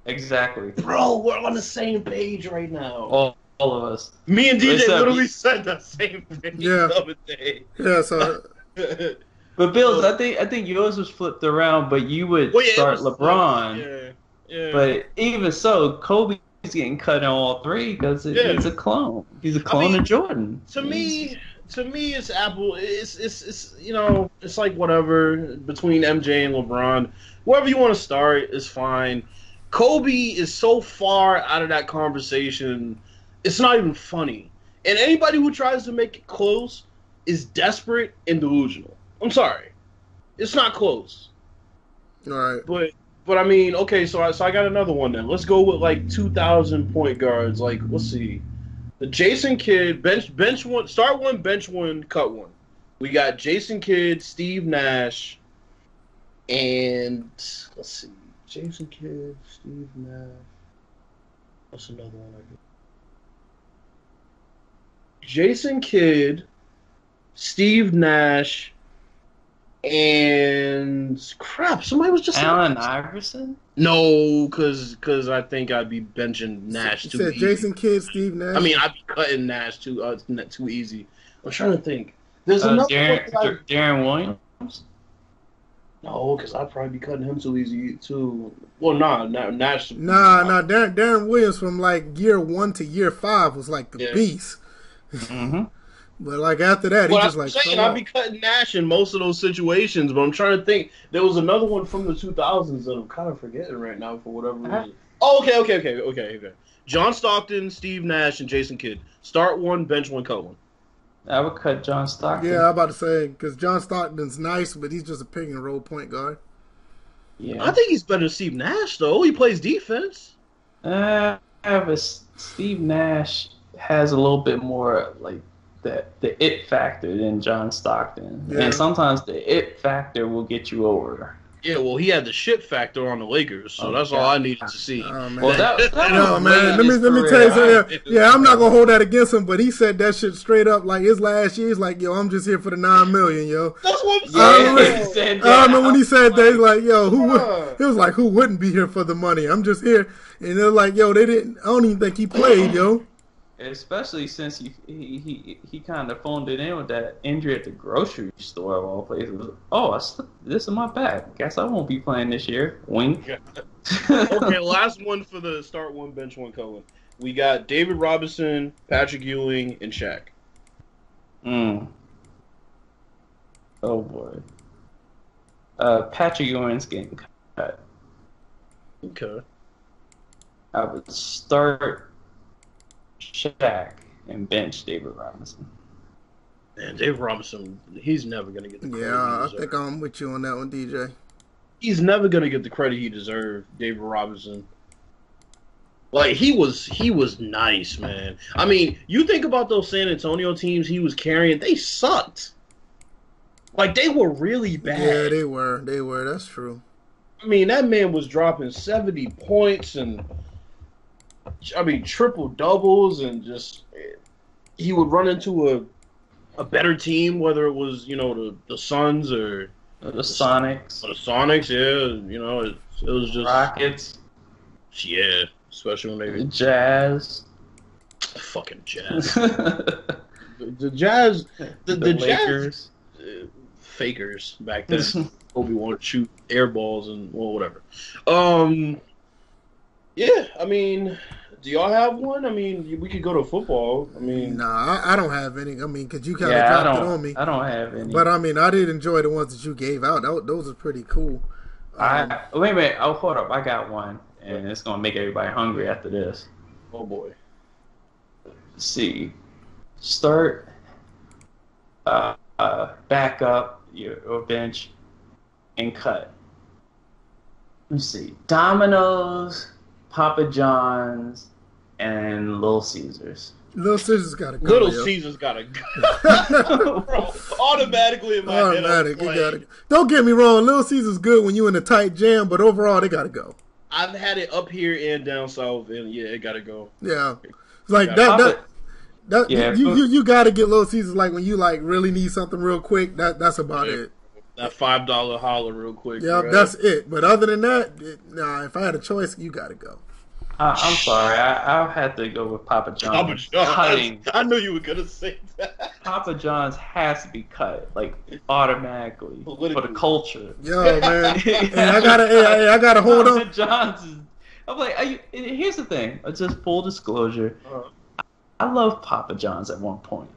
S3: Exactly.
S1: Bro, we're on the same page right now.
S3: All of us.
S1: Me and DJ literally said the same thing the other day.
S2: Yeah. So.
S3: But Bills, I think yours was flipped around, but you would start LeBron.
S1: Yeah.
S3: But even so, Kobe's getting cut in all 3 because he's a clone. He's a clone of Jordan.
S1: To me, it's Apple. It's like whatever between MJ and LeBron. Whoever you want to start is fine. Kobe is so far out of that conversation, it's not even funny. And anybody who tries to make it close is desperate and delusional. I'm sorry, it's not close.
S2: All right,
S1: But I mean, okay, so I got another one then. Let's go with like 2,000 point guards. Like, let's see, the Jason Kidd bench one, start one, bench one, cut one. We got Jason Kidd, Steve Nash, and let's see, Jason Kidd, Steve Nash. What's another one I could? Jason Kidd, Steve Nash. And crap, somebody was just
S3: Allen Iverson.
S1: No, because I think I'd be benching Nash too easy.
S2: Jason Kidd, Steve Nash.
S1: I mean, I'd be cutting Nash too easy. I'm trying to think. There's another
S3: Darren Williams.
S1: No, because I'd probably be cutting him too easy too. Well, Nash.
S2: Darren Williams from like year 1 to year 5 was like the beast.
S3: Mm-hmm.
S2: But like after that,
S1: I'd be cutting Nash in most of those situations. But I'm trying to think. There was another one from the 2000s that I'm kind of forgetting right now for whatever reason. Oh, okay. John Stockton, Steve Nash, and Jason Kidd. Start one, bench one, cut one.
S3: I would cut John Stockton.
S2: Yeah, I'm about to say because John Stockton's nice, but he's just a pick and roll point guard.
S3: Yeah,
S1: I think he's better than Steve Nash though. He plays defense.
S3: But Steve Nash has a little bit more like the it factor than John Stockton. Yeah. And sometimes the it factor will get you over.
S1: Yeah, well, he had the shit factor on the Lakers, so that's all I needed to see.
S2: Oh, man.
S3: Well, that
S2: man. Let me tell you something. Yeah, I'm not gonna hold that against him, but he said that shit straight up. Like his last year, he's like, "Yo, I'm just here for the $9 million, yo."
S1: That's what I'm
S2: saying. I remember when he said that. He's like, "Yo, he was like, who wouldn't be here for the money? I'm just here." And they're like, "Yo, they didn't. I don't even think he played, yo."
S3: Especially since he kind of phoned it in with that injury at the grocery store of all places. Oh, I slipped this in my back. Guess I won't be playing this year. Wink.
S1: Okay, last one for the start one, bench one, cut one. We got David Robinson, Patrick Ewing, and Shaq.
S3: Mm. Oh boy. Patrick Ewing's getting cut.
S1: Okay.
S3: I would start Shaq and bench David Robinson.
S1: Man, David Robinson, he's never gonna get the credit
S2: Yeah,
S1: he
S2: I
S1: deserves.
S2: think I'm with you on that one, DJ.
S1: He's never gonna get the credit he deserved, David Robinson. Like he was nice, man. I mean, you think about those San Antonio teams he was carrying, they sucked. Like they were really bad.
S2: Yeah, they were. They were. That's true.
S1: I mean, that man was dropping 70 points and triple doubles and just he would run into a better team, whether it was, the Suns or
S3: The Sonics.
S1: the Sonics, yeah, it was just
S3: Rockets.
S1: yeah, especially when
S3: The
S1: they
S3: Jazz.
S1: fucking Jazz. The Jazz, the Jazz
S3: Lakers.
S1: fakers back then. Kobe wanted to shoot air balls and whatever. Yeah, I mean, do y'all have one? I mean, we could go to football. I mean,
S2: Nah, I don't have any. I mean, because you kind of
S3: Yeah,
S2: dropped it on me.
S3: I don't have any.
S2: But I mean, I did enjoy the ones that you gave out. Those are pretty cool.
S3: Wait a minute. Oh, hold up. I got one, and it's gonna make everybody hungry after this.
S1: oh boy.
S3: Let's see, start, back up your bench, and cut. Let's see, Domino's, Papa John's, and Little Caesars.
S2: Little Scissors got to go.
S1: Little
S2: yo.
S1: Caesar's gotta go. Bro, automatically in my head.
S2: Automatic, it gotta. Don't get me wrong. Little Caesars good when you in a tight jam, but overall they got to go.
S1: I've had it up here and down south, and yeah, it gotta go.
S2: Yeah, it's like
S3: Papa-
S2: that. You got to get Little Caesars like when you like really need something real quick. That's about
S1: Yeah.
S2: it.
S1: That $5 holler real quick.
S2: Yeah,
S1: bro.
S2: that's it. But other than that, nah. If I had a choice, you got to go.
S3: I'm sorry. I had to go with Papa John's.
S1: Papa John's.
S3: Cutting.
S1: I knew you were gonna say that.
S3: Papa John's has to be cut, like automatically for the
S1: Politically.
S3: culture.
S2: Yo, man, hey, I gotta hold
S3: Papa
S2: on.
S3: John's is. I'm like, here's the thing. Just full disclosure.
S1: Uh-huh.
S3: I loved Papa John's at one point,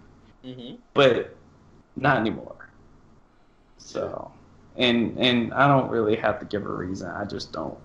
S1: Mm-hmm.
S3: but not anymore. So, and I don't really have to give a reason. I just don't.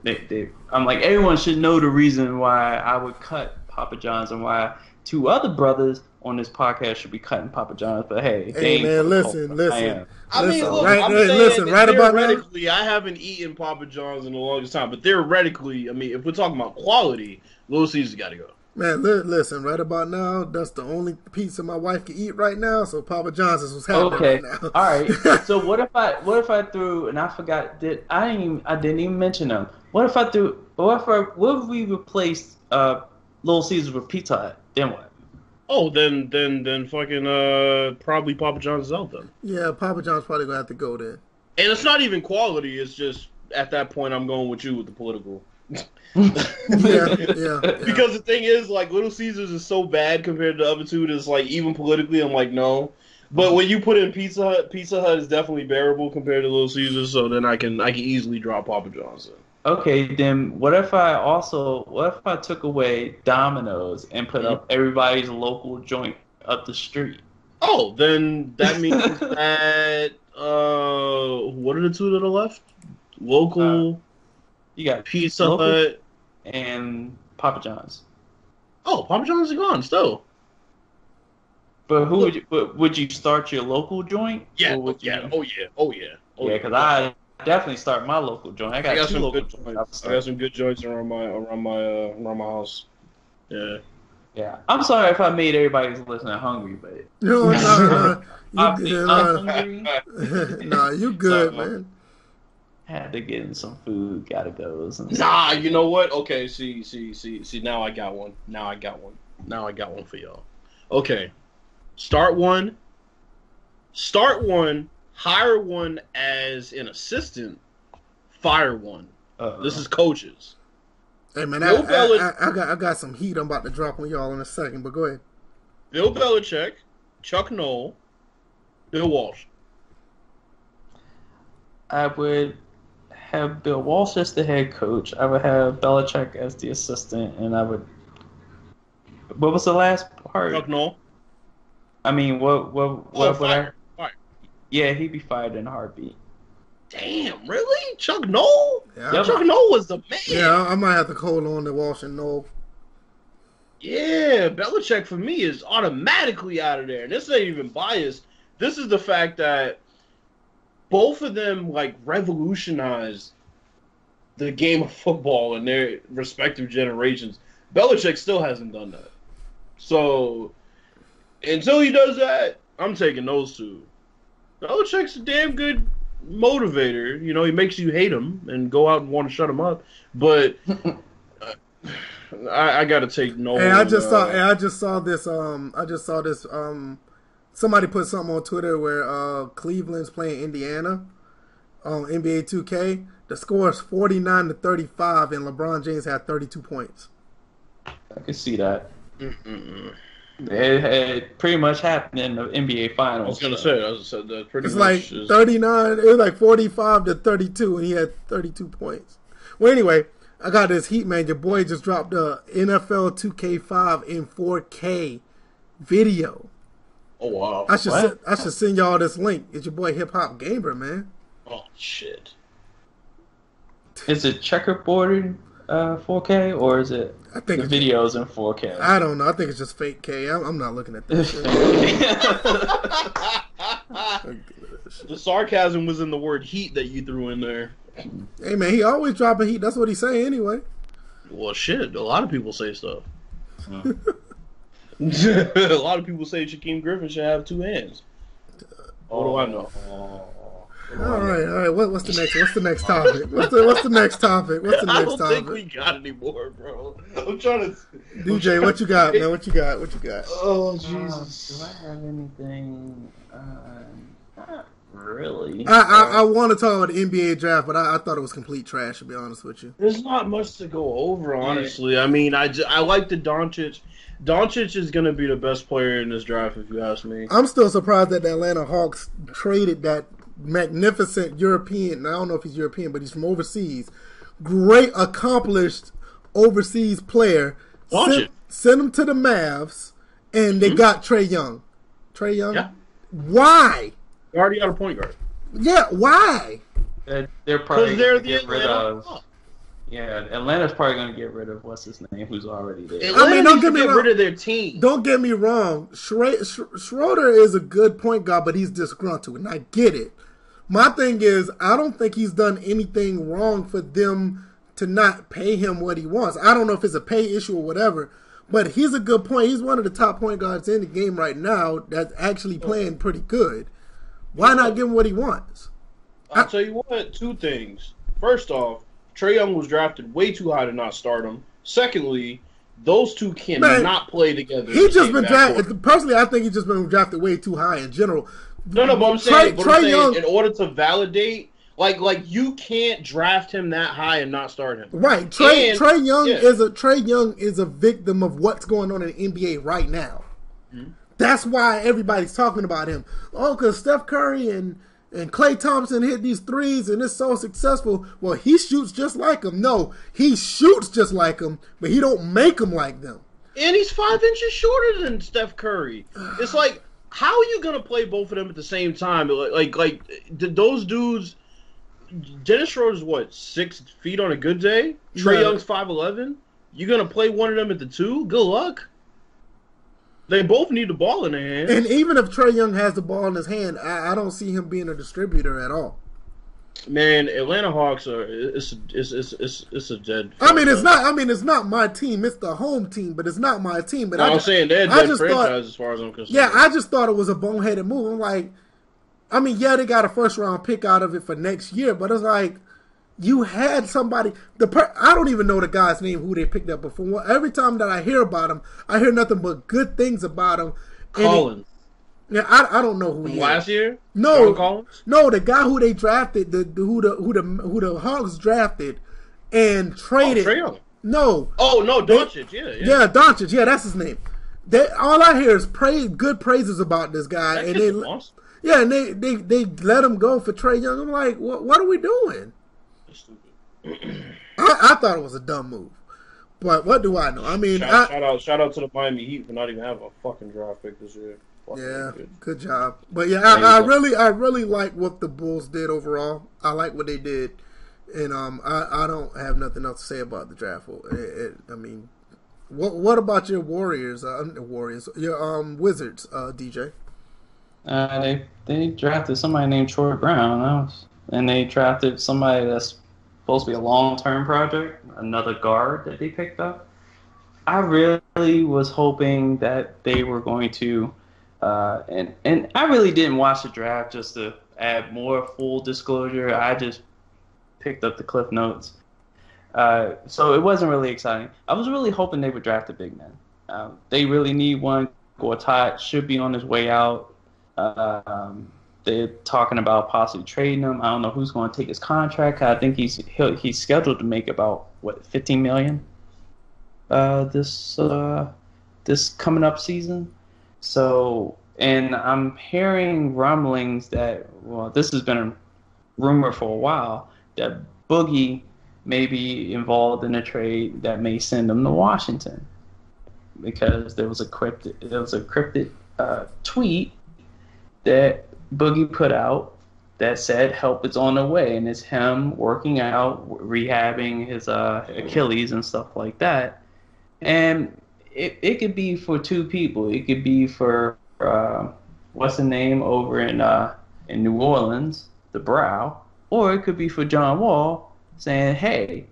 S3: I'm like, everyone should know the reason why I would cut Papa John's and why two other brothers on this podcast should be cutting Papa John's. But hey, they ain't
S2: man,
S3: for the
S2: listen,
S3: culture. I
S2: listen.
S3: am.
S1: I mean,
S2: Listen,
S1: look,
S2: right-
S1: I'm
S2: hey,
S1: saying
S2: listen,
S1: that
S2: right about now-
S1: theoretically, I haven't eaten Papa John's in the longest time, but theoretically, I mean, if we're talking about quality, Little Caesar's got to go.
S2: Man, listen, right about now, that's the only pizza my wife can eat right now. So Papa John's is what's happening
S3: Okay,
S2: right now.
S3: all right. So what if I threw and I forgot that I didn't even mention them. What if we replaced Little Caesars with Pizza Hut? Then what?
S1: Oh, then fucking probably Papa John's is out then.
S2: Yeah, Papa John's probably gonna have to go then.
S1: And it's not even quality; it's just at that point I'm going with you with the political.
S2: Yeah.
S1: Because the thing is, like, Little Caesars is so bad compared to the other two. That's like even politically, I'm like no. But when you put in Pizza Hut is definitely bearable compared to Little Caesars. So then I can easily drop Papa John's in.
S3: Okay, then what if I took away Domino's and put up everybody's local joint up the street?
S1: Oh, then that means that what are the two that are left? Local
S3: You got
S1: Pizza
S3: local
S1: Hut.
S3: and Papa John's.
S1: Oh, Papa John's is gone still.
S3: But would you start your local joint?
S1: Yeah,
S3: Or would you,
S1: oh yeah.
S3: Yeah, because I definitely start my local joint. I got two
S1: some
S3: local
S1: good
S3: joints.
S1: joints. I got some good joints around my house. Yeah.
S3: Yeah, I'm sorry if I made everybody who's listening hungry, but
S2: No,
S3: I'm
S2: you,
S3: hungry.
S2: nah, you good,
S3: So,
S2: man.
S3: Had to get in some food. Gotta go.
S1: Nah, you know what? Okay, see. Now I got one. Now I got one for y'all. Okay, start one. Hire one as an assistant. Fire one. This is coaches.
S2: Hey man,
S1: Bill
S2: I got some heat I'm about to drop on y'all in a second, but go ahead.
S1: Bill Belichick, Chuck Noll, Bill Walsh.
S3: I would have Bill Walsh as the head coach. I would have Belichick as the assistant, and I would What was the last part?
S1: Chuck Noll.
S3: I mean, what would
S1: Fire. Fire.
S3: Yeah, he'd be fired in a heartbeat.
S1: Damn, really? Chuck Noll?
S2: Yeah,
S1: Chuck Noll was the man.
S2: yeah, I might have to hold on to Walsh and Noel.
S1: Yeah, Belichick for me is automatically out of there. And this ain't even biased. This is the fact that both of them like revolutionized the game of football in their respective generations. Belichick still hasn't done that. So until he does that, I'm taking those two. Belichick's a damn good motivator. You know, he makes you hate him and go out and want to shut him up. But I got to take Nolan.
S2: Hey, I just saw this. Somebody put something on Twitter where Cleveland's playing Indiana on NBA 2K. The score is 49-35, and LeBron James had 32 points.
S3: I can see that. It pretty much happened in the NBA Finals.
S1: I was gonna say that pretty
S2: It's
S1: much.
S2: like 39. It was like 45-32, and he had 32 points. Well, anyway, I got this heat, man. Your boy just dropped a NFL 2K5 in 4K video.
S1: Oh wow!
S2: I should send y'all this link. It's your boy Hip Hop Gamer, man.
S1: Oh shit!
S3: Is it checkerboarded 4K or is it
S2: I think
S3: the videos in 4K?
S2: I don't know. I think it's just fake K. I'm not looking at this shit.
S1: The sarcasm was in the word "heat" that you threw in there.
S2: Hey man, he always dropping heat. That's what he's saying anyway.
S1: Well, shit. A lot of people say stuff. A lot of people say Shaquem Griffin should have two hands. What do I know?
S2: All right. What's the next topic? What's the next topic?
S1: I don't think we got any more, bro. I'm trying to.
S2: DJ, what you got, man? What you got?
S1: Oh Jesus!
S3: Do I have anything? Not really.
S2: I want to talk about the NBA draft, but I thought it was complete trash, to be honest with you.
S1: There's not much to go over, honestly. I mean, I like the Doncic. Doncic is going to be the best player in this draft, if you ask me.
S2: I'm still surprised that the Atlanta Hawks traded that magnificent European. I don't know if he's European, but he's from overseas. Great, accomplished overseas player. Sent him to the Mavs, and they got Trae Young. Trae Young?
S1: Yeah.
S2: Why?
S1: They already got a point guard.
S2: Yeah, why?
S3: They're probably going to
S1: the
S3: get rid
S1: Atlanta
S3: of... Yeah, Atlanta's probably going to get rid of what's his name, who's already there.
S1: Atlanta needs to get rid of their team.
S2: Don't get me wrong. Schroeder is a good point guard, but he's disgruntled, and I get it. My thing is, I don't think he's done anything wrong for them to not pay him what he wants. I don't know if it's a pay issue or whatever, but he's a good point. He's one of the top point guards in the game right now that's actually playing pretty good. Why not give him what he wants?
S1: I'll tell you what, two things. First off, Trae Young was drafted way too high to not start him. Secondly, those two cannot play together.
S2: He's just been drafted. Personally, I think he's just been drafted way too high in general.
S1: No, but I'm saying, Young, in order to validate, like you can't draft him that high and not start him.
S2: Right. Trae Young is a victim of what's going on in the NBA right now. Mm-hmm. That's why everybody's talking about him. Oh, because Steph Curry and Klay Thompson hit these threes and it's so successful. Well, he shoots just like them. No, he shoots just like them, but he don't make them like them.
S1: And he's 5 inches shorter than Steph Curry. It's like, how are you gonna play both of them at the same time? Like those dudes. Dennis Schroeder's what, 6 feet on a good day? Trae Young's 5'11". You gonna play one of them at the 2? Good luck. They both need the ball in their hands.
S2: And even if Trae Young has the ball in his hand, I don't see him being a distributor at all.
S1: Man, Atlanta Hawks are it's a dead.
S2: I mean, it's not my team. It's the home team, but it's not my team. But
S1: I'm saying they're a dead franchise as far as I'm concerned.
S2: Yeah, I just thought it was a boneheaded move. I'm like, I mean, yeah, they got a first round pick out of it for next year, but it's like you had somebody. I don't even know the guy's name who they picked up before. Every time that I hear about him, I hear nothing but good things about him.
S1: Collins.
S2: Yeah, I don't know who he is.
S1: Last year?
S2: No, the guy who they drafted, who the Hawks drafted and traded.
S1: Trae Young.
S2: No.
S1: Oh no, Doncic. Yeah,
S2: Doncic. Yeah, that's his name. All I hear is good praises about this guy, and they let him go for Trae Young. I'm like, what are we doing?
S1: That's stupid.
S2: I thought it was a dumb move. But what do I know? I mean,
S1: Shout out to the Miami Heat for not even having a fucking draft pick this year.
S2: Yeah, good job. But yeah, I really like what the Bulls did overall. I like what they did, and I don't have nothing else to say about the draft. I mean, what about your Warriors? Your Wizards, DJ?
S3: They drafted somebody named Troy Brown, and they drafted somebody that's supposed to be a long-term project, another guard that they picked up. I really was hoping that they were going to. And I really didn't watch the draft just to add more full disclosure. I just picked up the cliff notes. So it wasn't really exciting. I was really hoping they would draft a big man. They really need one. Gortat should be on his way out. They're talking about possibly trading him. I don't know who's going to take his contract. I think he's scheduled to make about $15 million this coming up season. So, and I'm hearing rumblings that, well, this has been a rumor for a while, that Boogie may be involved in a trade that may send him to Washington, because there was a cryptic tweet that Boogie put out that said help is on the way, and it's him working out, rehabbing his Achilles and stuff like that. And it could be for two people. It could be for what's the name over in New Orleans, the Brow, or it could be for John Wall saying, "Hey,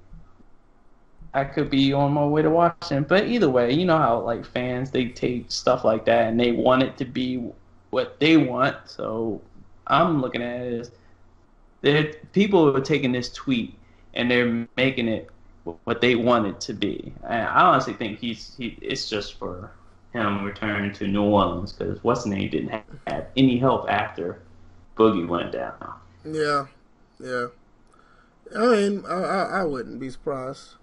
S3: I could be on my way to Washington." But either way, you know how like fans, they take stuff like that and they want it to be what they want. So I'm looking at it as people are taking this tweet and they're making it what they want it to be. And I honestly think it's just for him returning to New Orleans, because what's the name didn't have any help after Boogie went down.
S2: Yeah. I mean, I wouldn't be surprised.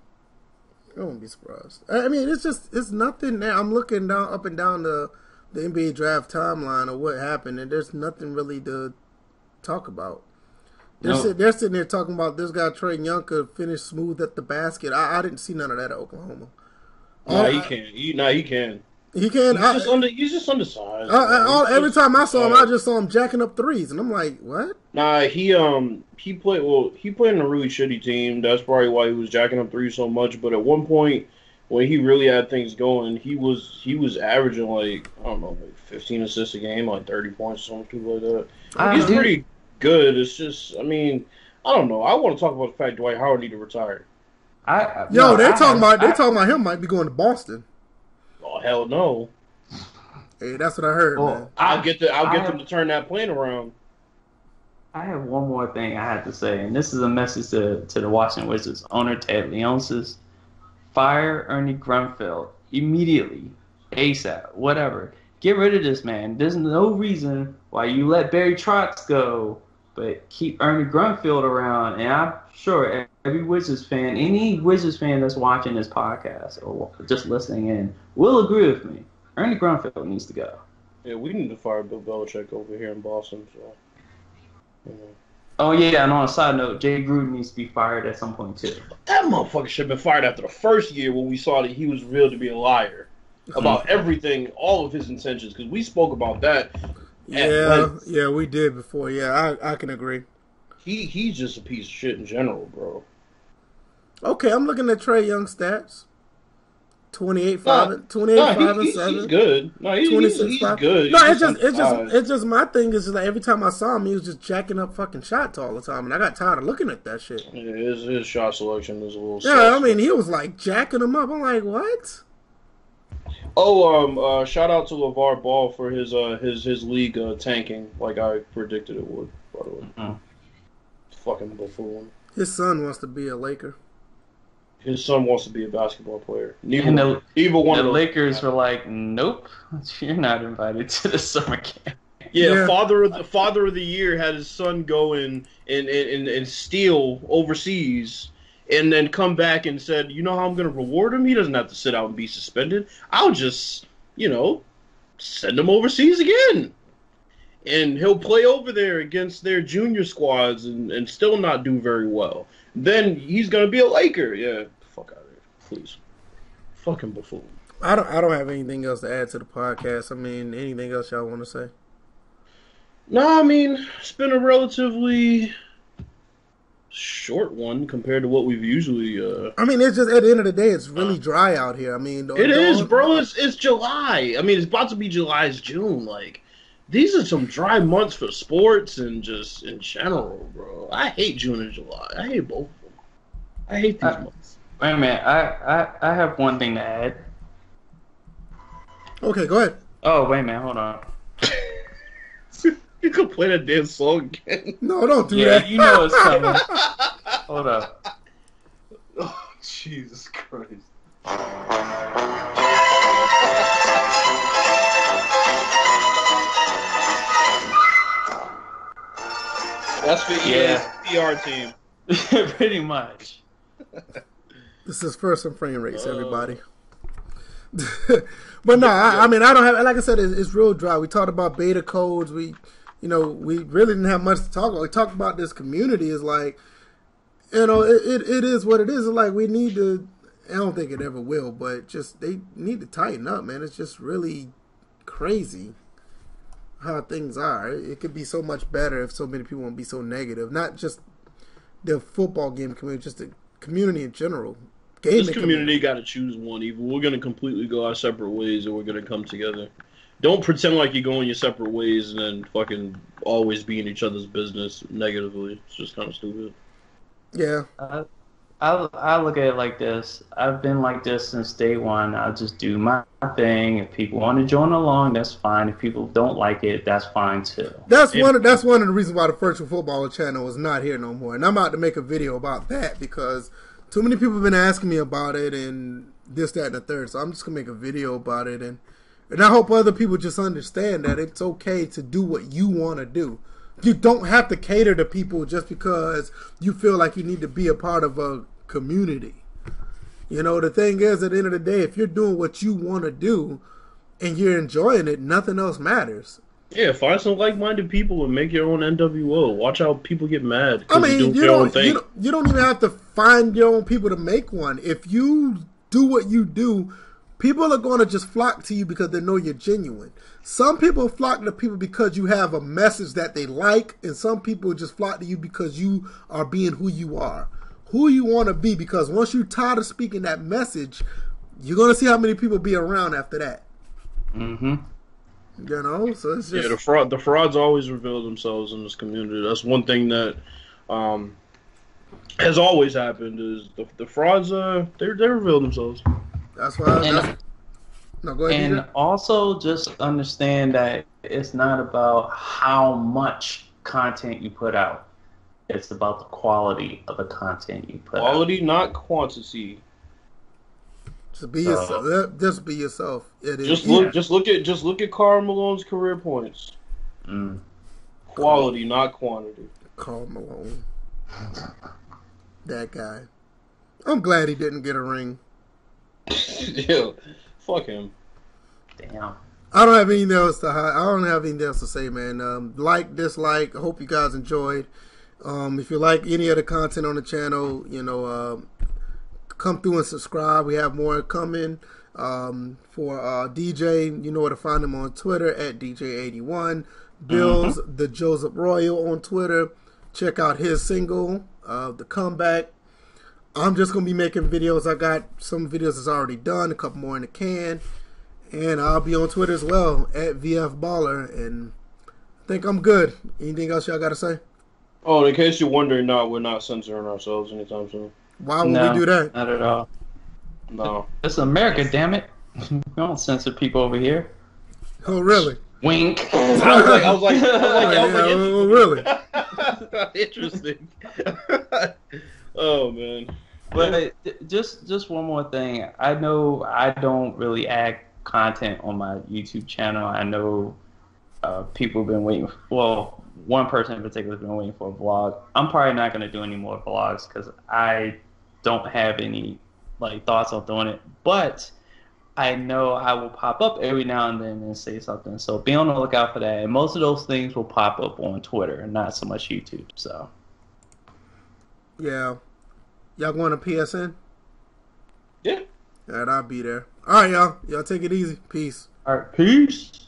S2: I wouldn't be surprised. I mean, it's nothing there. I'm looking up and down the NBA draft timeline of what happened, and there's nothing really to talk about. They're sitting there talking about this guy Trey Young could finish smooth at the basket. I didn't see none of that at Oklahoma.
S1: He can. He can.
S2: He can.
S1: He's just undersized.
S2: Every time I saw him, I just saw him jacking up threes, and I'm like, what?
S1: Nah, he played in a really shitty team. That's probably why he was jacking up threes so much. But at one point, when he really had things going, he was averaging like, I don't know, like 15 assists a game, like 30 points or something like that. He's pretty good. It's just, I mean, I don't know. I want to talk about the fact Dwight Howard need to retire.
S2: They're talking about him might be going to Boston.
S1: Oh hell no!
S2: Hey, that's what I heard, man.
S1: I'll get them to turn that plane around.
S3: I have one more thing I have to say, and this is a message to the Washington Wizards owner Ted Leonsis. Fire Ernie Grunfeld immediately, ASAP, whatever. Get rid of this man. There's no reason why you let Barry Trotz go, but keep Ernie Grunfeld around. And I'm sure every Wizards fan, any Wizards fan that's watching this podcast or just listening in, will agree with me. Ernie Grunfeld needs to go.
S1: Yeah, we need to fire Bill Belichick over here in Boston. So.
S3: Oh, yeah, and on a side note, Jay Gruden needs to be fired at some point, too.
S1: That motherfucker should have been fired after the first year when we saw that he was revealed to be a liar about everything, all of his intentions, because we spoke about that.
S2: Yeah, we did before. Yeah, I can agree.
S1: He's just a piece of shit in general, bro.
S2: Okay, I'm looking at Trae Young stats. 28, 5 and 7.
S1: He's good. No, he's good.
S2: No, it's just my thing is like every time I saw him, he was just jacking up fucking shots all the time, and I got tired of looking at that shit.
S1: Yeah, his shot selection is a little.
S2: Yeah, I mean, he was like jacking them up. I'm like, what?
S1: Oh, shout out to LeVar Ball for his league tanking like I predicted it would. By the way, fucking buffoon.
S2: His son wants to be a Laker.
S1: His son wants to be a basketball player.
S3: The Lakers were like, "Nope, you're not invited to the summer camp."
S1: Yeah, father of the year had his son go and steal overseas, and then come back and said, "You know how I'm going to reward him? He doesn't have to sit out and be suspended. I'll just, send him overseas again, and he'll play over there against their junior squads and still not do very well. Then he's going to be a Laker." Yeah, fuck out of here, please. Fucking buffoon.
S2: I don't have anything else to add to the podcast. I mean, anything else y'all want to say?
S1: No, I mean, it's been a relatively short one compared to what we've usually.
S2: I mean, it's just at the end of the day, it's really dry out here. I mean,
S1: It is, bro. It's July. I mean, it's about to be July. It's June. Like, these are some dry months for sports and just in general, bro. I hate June and July. I hate both of them. I hate these months.
S3: Wait a minute. I have one thing to add.
S2: Okay, go ahead.
S3: Oh, wait a minute. Hold on.
S1: You can play that damn song again.
S2: No, don't do
S3: Yeah,
S2: that.
S3: you know it's coming. Hold up.
S1: Oh, Jesus Christ. That's the PR team.
S3: Pretty much.
S2: This is First and Framerates, everybody. But no, I mean, I don't have. Like I said, it's real dry. We talked about beta codes. We really didn't have much to talk about. We talked about this community. Is like, it is what it is. It's like we need to. I don't think it ever will, but just they need to tighten up, man. It's just really crazy how things are. It could be so much better if so many people won't be so negative. Not just the football game community, just the community in general.
S1: This community got to choose one. Either we're going to completely go our separate ways, or we're going to come together. Don't pretend like you're going your separate ways and then fucking always be in each other's business negatively. It's just kind of stupid.
S2: Yeah.
S3: I look at it like this. I've been like this since day one. I'll just do my thing. If people want to join along, that's fine. If people don't like it, that's fine too.
S2: That's one of the reasons why the Virtual Footballer channel is not here no more. And I'm about to make a video about that because too many people have been asking me about it and this, that, and the third. So I'm just going to make a video about it. And I hope other people just understand that it's okay to do what you want to do. You don't have to cater to people just because you feel like you need to be a part of a community. The thing is, at the end of the day, if you're doing what you want to do and you're enjoying it, nothing else matters.
S1: Yeah, find some like-minded people and make your own NWO. Watch how people get mad.
S2: I mean, you don't even have to find your own people to make one. If you do what you do, people are going to just flock to you because they know you're genuine. Some people flock to people because you have a message that they like, and some people just flock to you because you are being who you are. Who you want to be, because once you're tired of speaking that message, you're going to see how many people be around after that.
S3: Mm-hmm.
S2: So it's just...
S1: Yeah, the frauds always reveal themselves in this community. That's one thing that has always happened is the frauds, they reveal themselves.
S2: That's why... No, go ahead.
S3: And also just understand that it's not about how much content you put out. It's about the quality of the content you put out.
S1: Quality, not quantity.
S2: Just be yourself. Just be yourself. It is.
S1: Just look at Karl Malone's career points. Quality, not quantity.
S2: Karl Malone. That guy. I'm glad he didn't get a ring.
S1: Yeah, fuck him.
S3: Damn.
S2: I don't have anything else to say, man. Like, dislike. I hope you guys enjoyed. If you like any of the content on the channel, come through and subscribe. We have more coming. For DJ, you know where to find him on Twitter at DJ81. Bill's the Joseph Royal on Twitter. Check out his single, The Comeback. I'm just going to be making videos. I got some videos that's already done, a couple more in the can. And I'll be on Twitter as well, at VFBaller. And I think I'm good. Anything else y'all got to say?
S1: Oh, in case you're wondering, no, we're not censoring ourselves anytime soon.
S2: Why would we do that?
S3: Not at all.
S1: No.
S3: It's America, damn it. We don't censor people over here.
S2: Oh, really?
S3: Wink.
S1: I was like,
S2: really?
S1: Interesting. Oh, man.
S3: But just one more thing. I know I don't really add content on my YouTube channel. I know people have been waiting. Well, one person in particular has been waiting for a vlog. I'm probably not going to do any more vlogs because I don't have any thoughts on doing it. But I know I will pop up every now and then and say something. So be on the lookout for that. And most of those things will pop up on Twitter and not so much YouTube. So
S2: yeah. Y'all going to PSN?
S1: Yeah.
S2: And I'll be there. All right, y'all. Y'all take it easy. Peace.
S3: All right, peace.